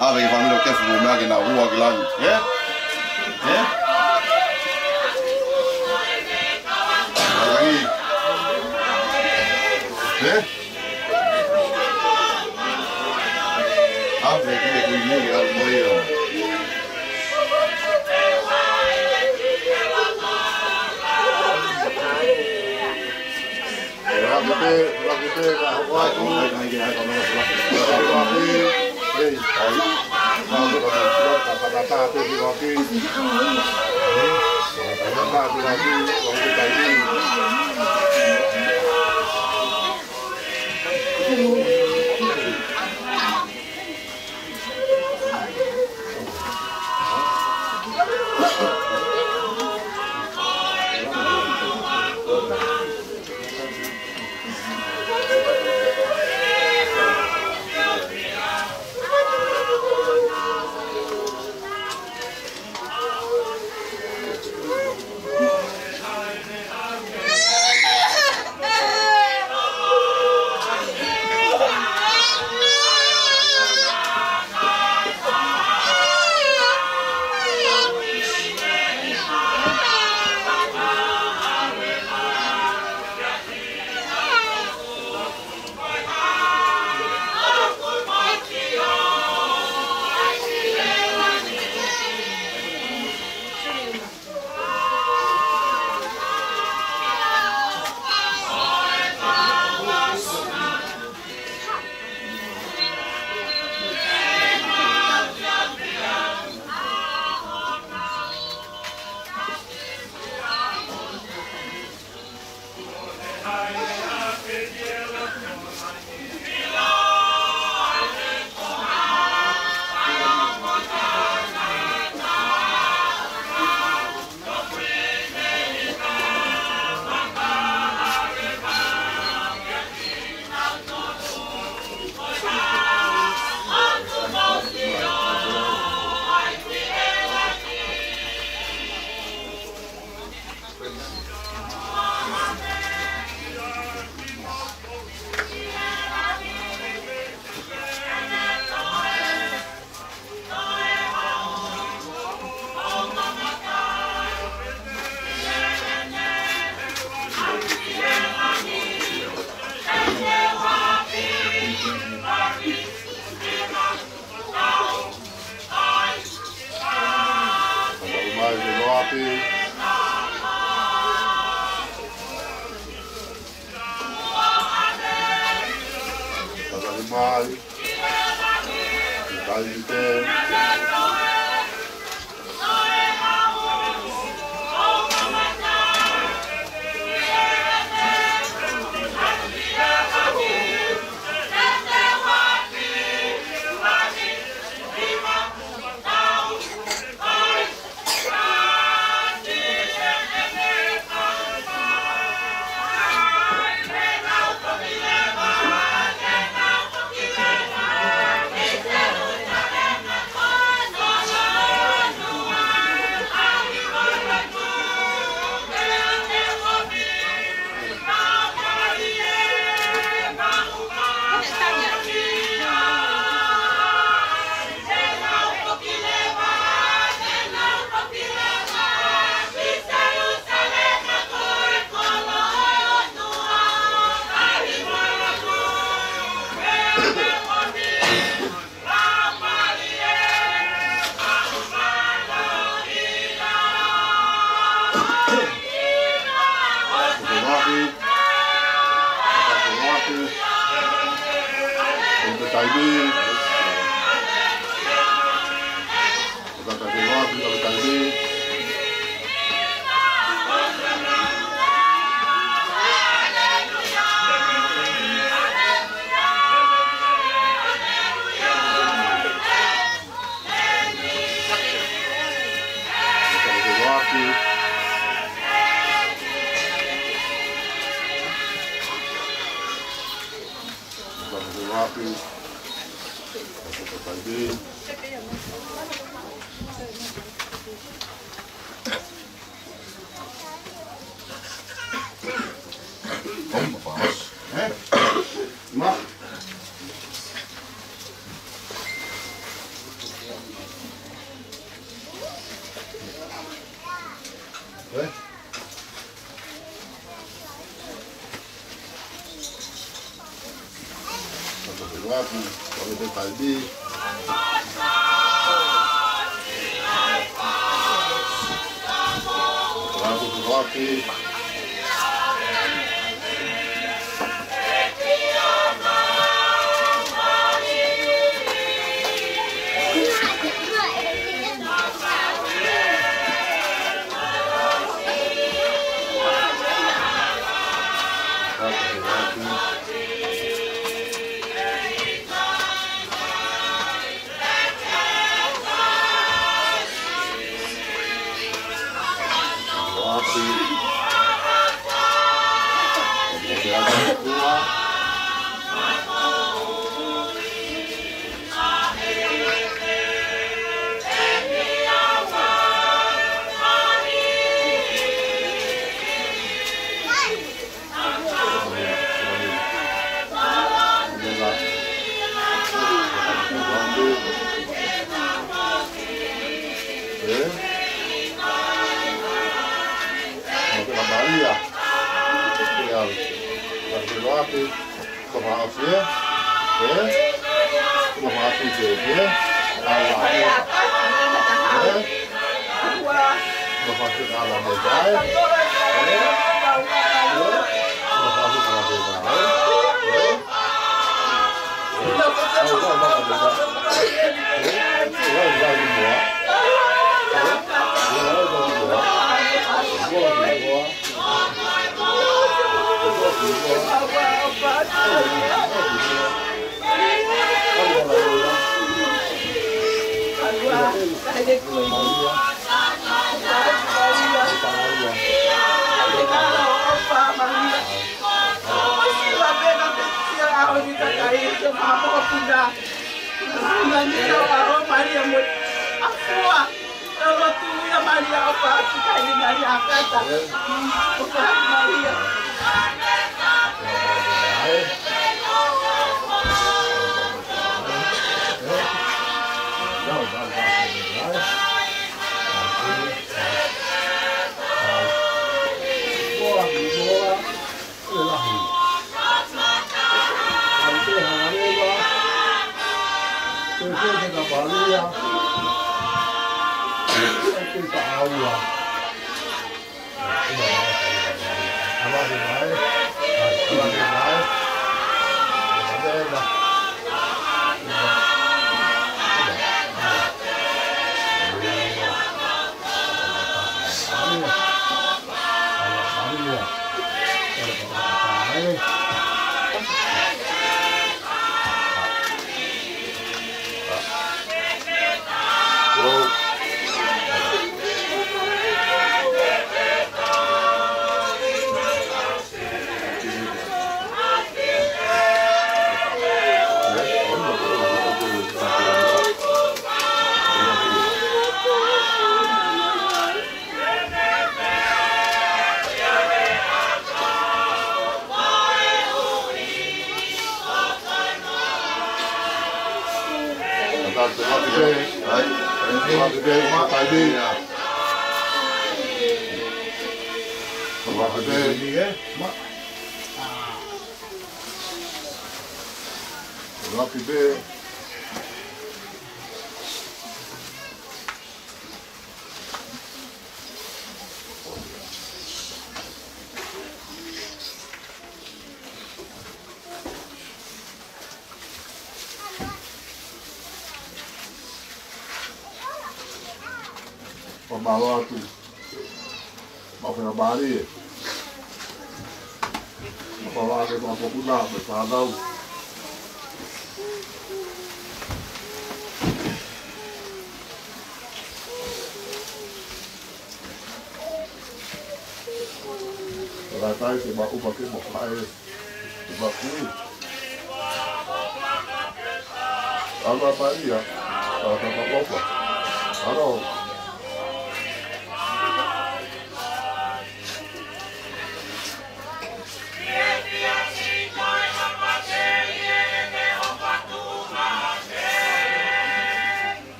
Speaker 5: ave ke familo ke fu me ke na rua ke lani ave ke ku ni al moyo Rakute ka hawa tu ai ke ai kono rapi ei ai kalau ka patata tu di rapi patata di rapi wong kita ini
Speaker 1: ngaku wale te kalbi ngaku tuwaki Pembalatu, maafin abadi. Pembalatu itu apa guna bersadau. Ratai si baku pakai bokai, si baku. Kalau apa ya? Kalau apa? Kalau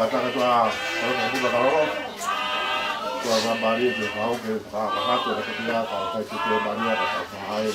Speaker 1: Pataka tua kalau tua ngabari tu kau ke kakak tu ada ketiga kau kai tu bari ada kau hai.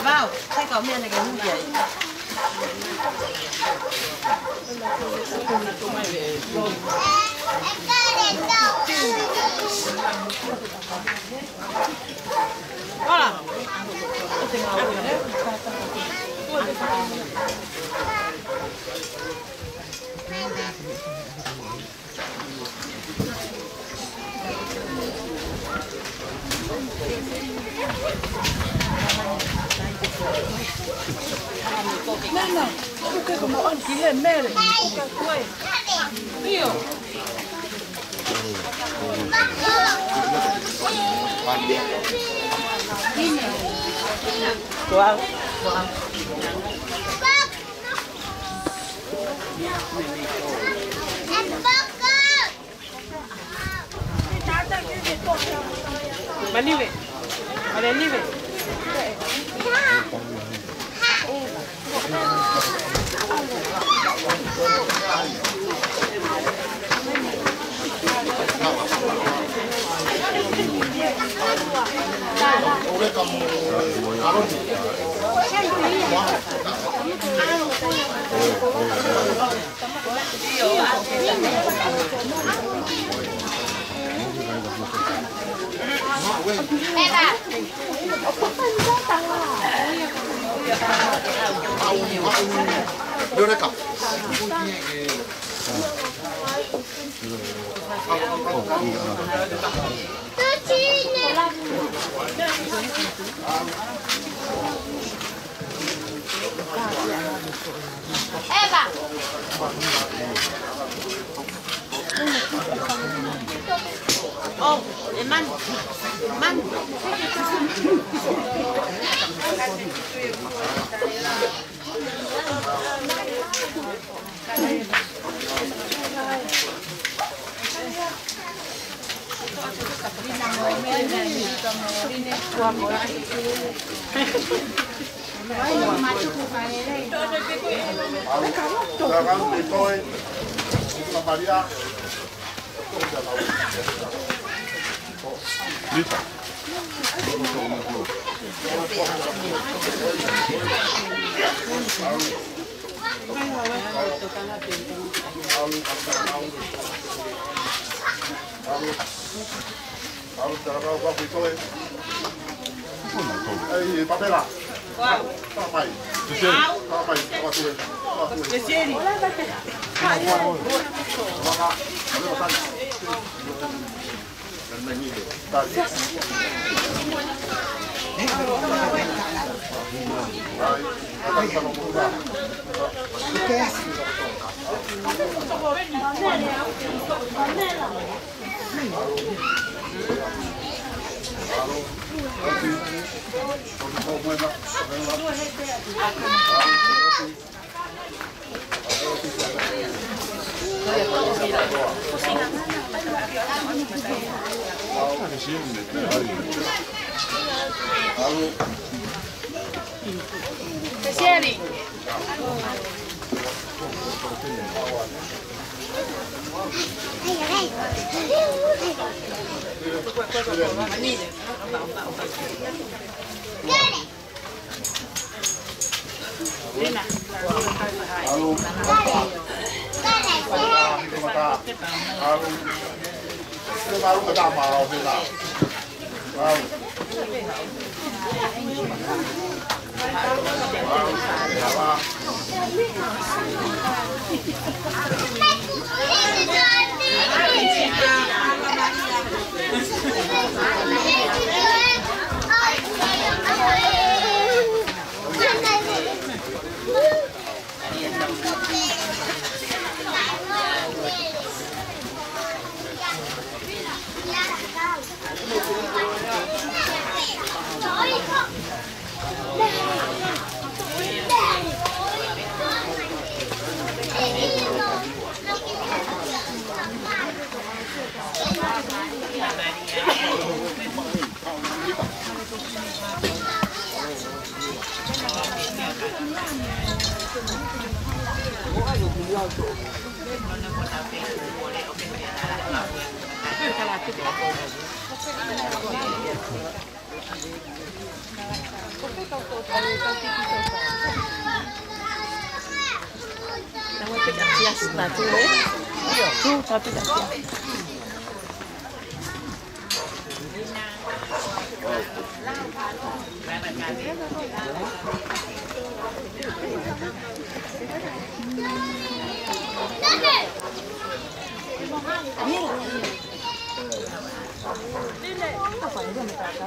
Speaker 12: Vào, thay có miền này cái gì vậy? Hola.
Speaker 9: Nana, porque como antes é mere, Io.
Speaker 3: Wow.
Speaker 9: Malive. Ada live.
Speaker 13: Eva. Oh, man. Piaceri.
Speaker 9: Lena.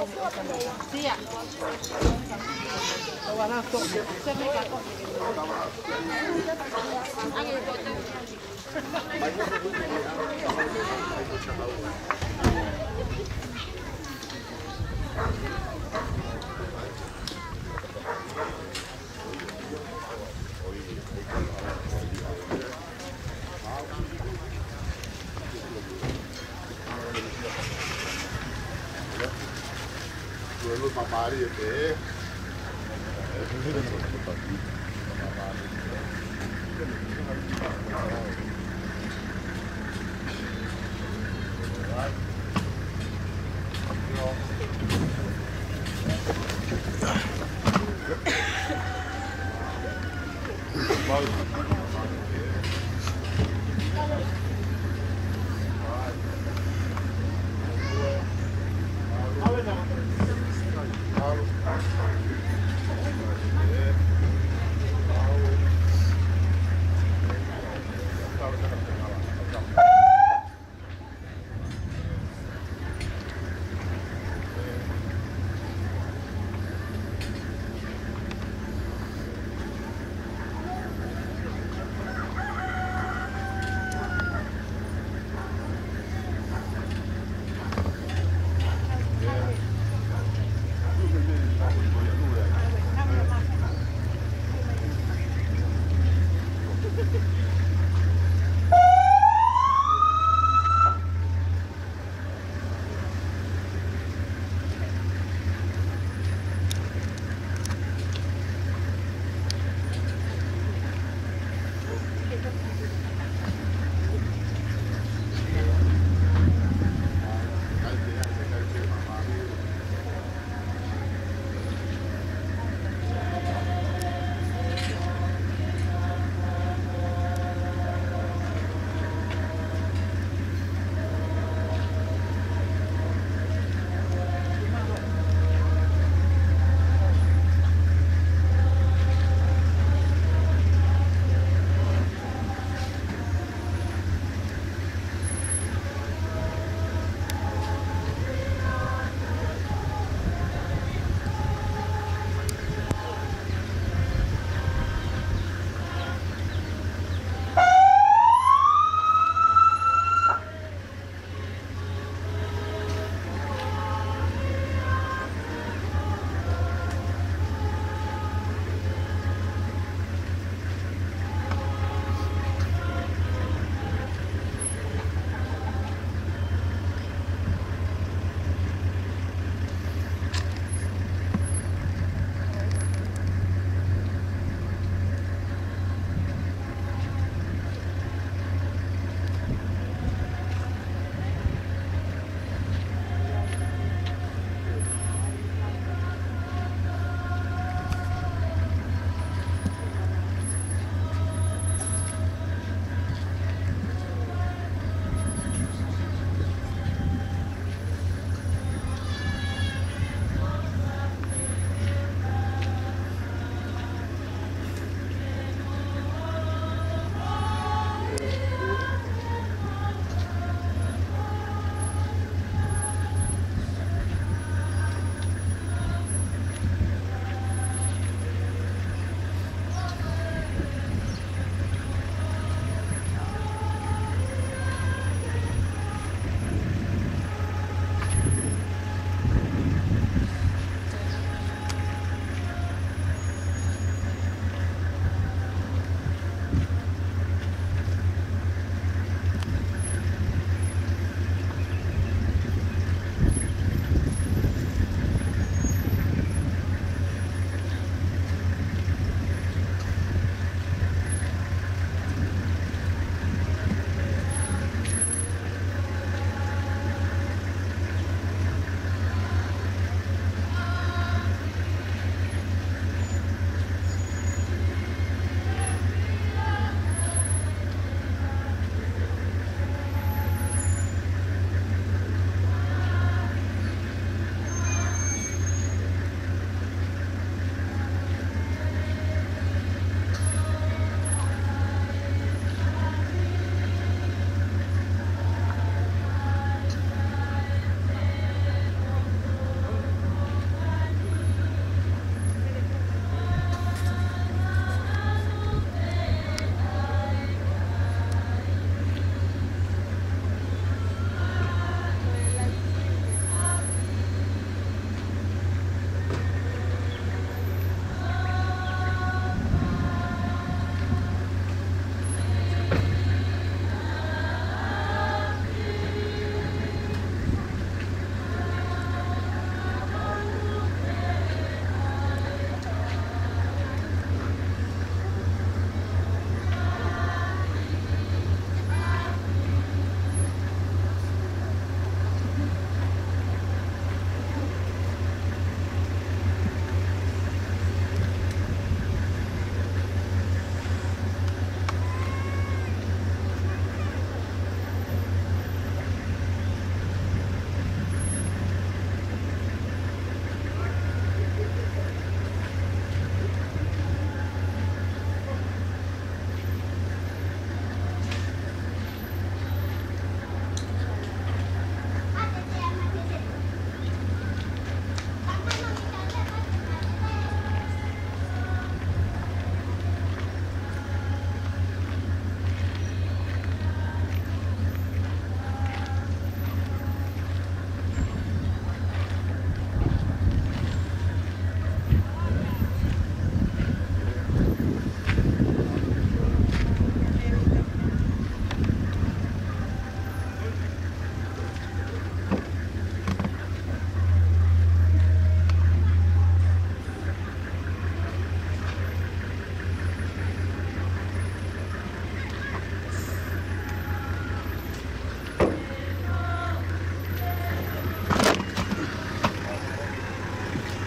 Speaker 12: Tia. Wala ko. Sabi ka ko. Ang ito.
Speaker 1: Lu mamari ete.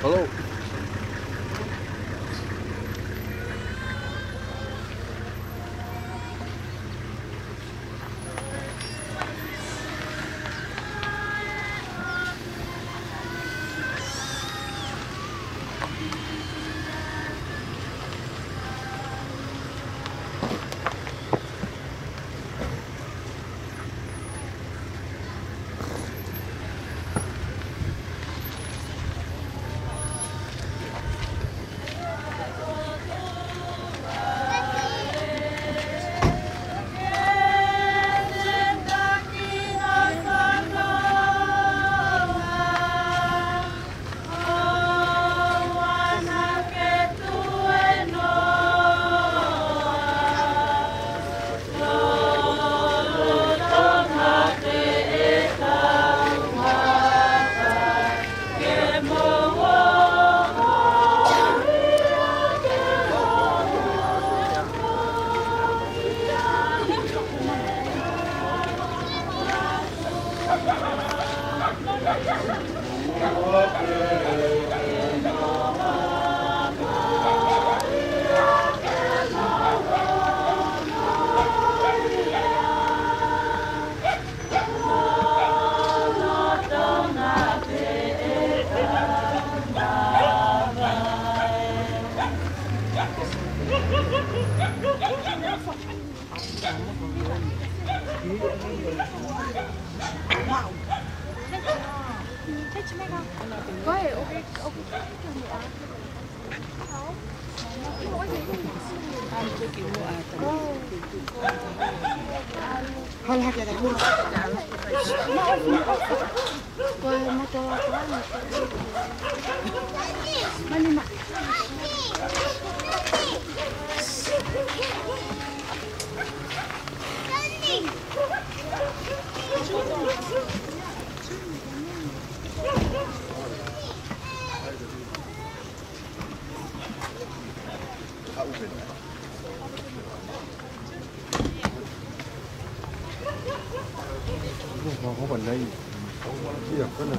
Speaker 6: Hello. Họ vẫn đây việc rất là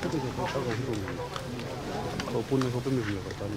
Speaker 6: cái gì có các cái đồ phun không biết nhiều vậy toàn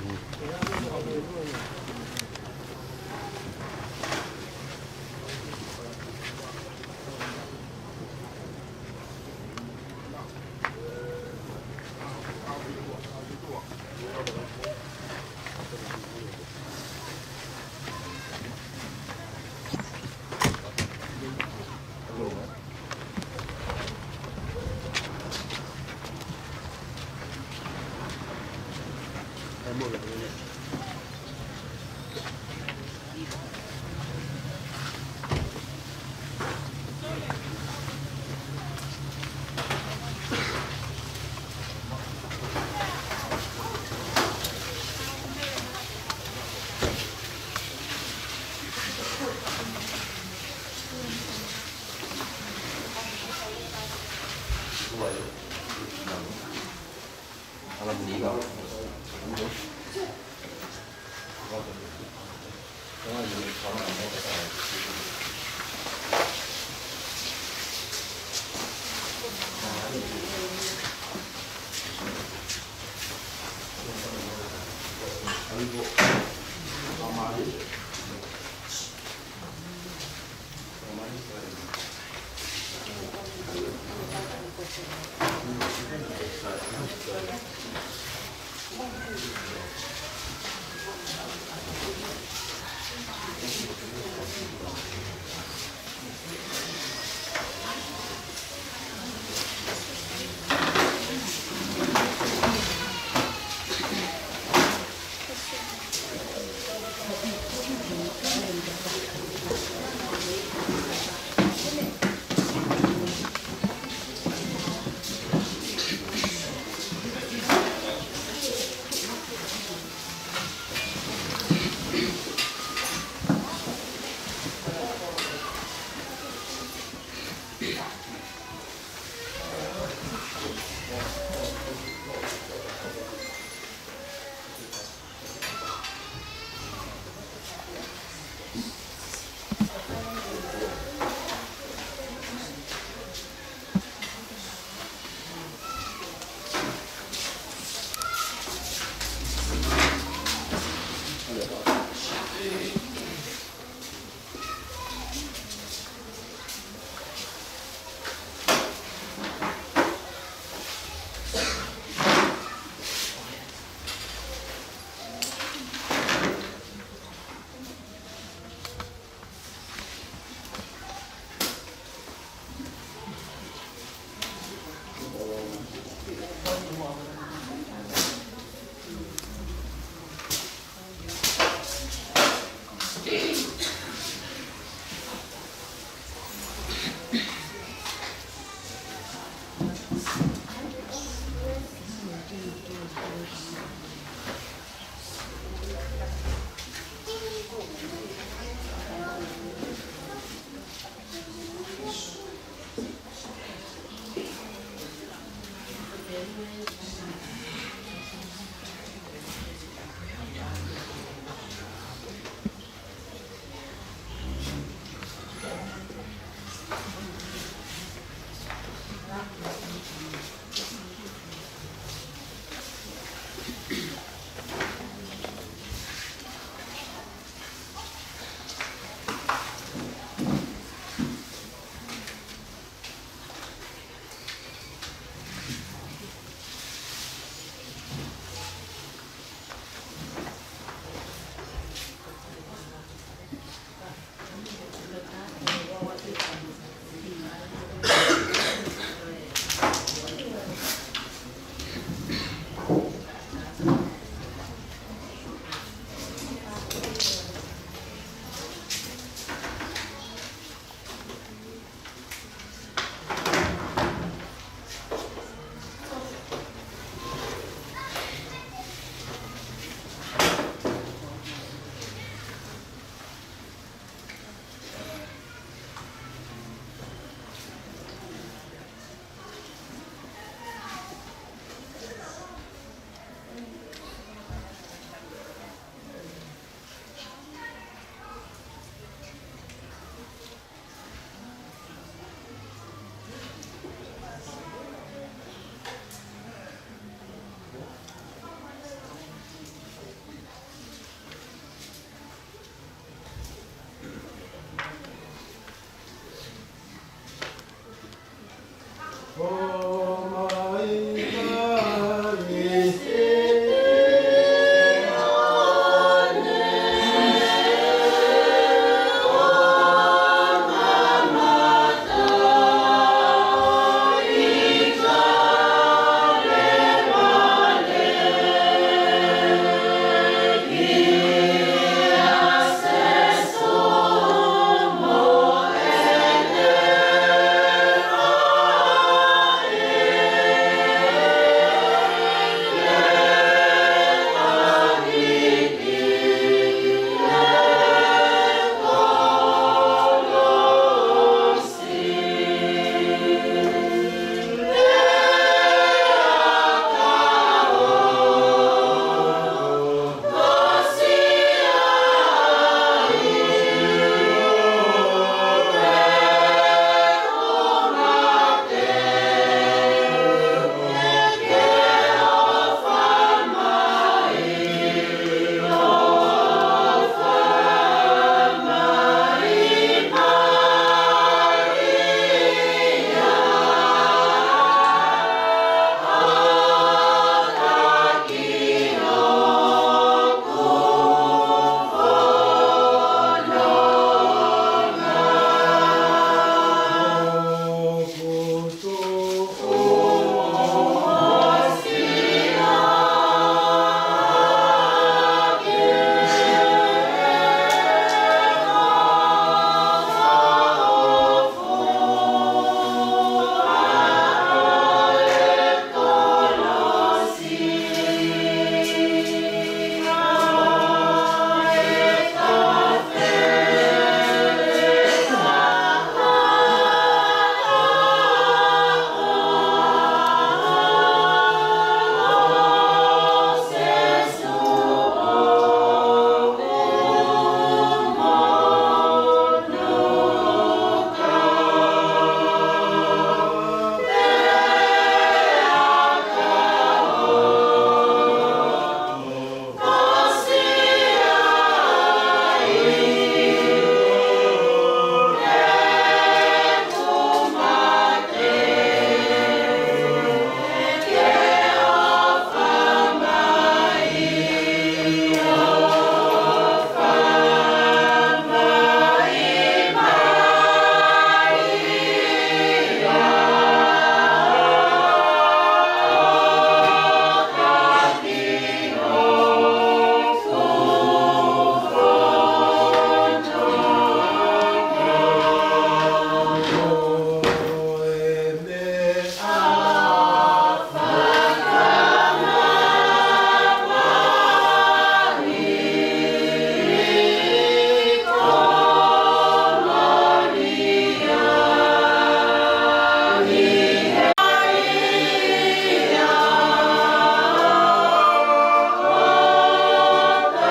Speaker 10: Santo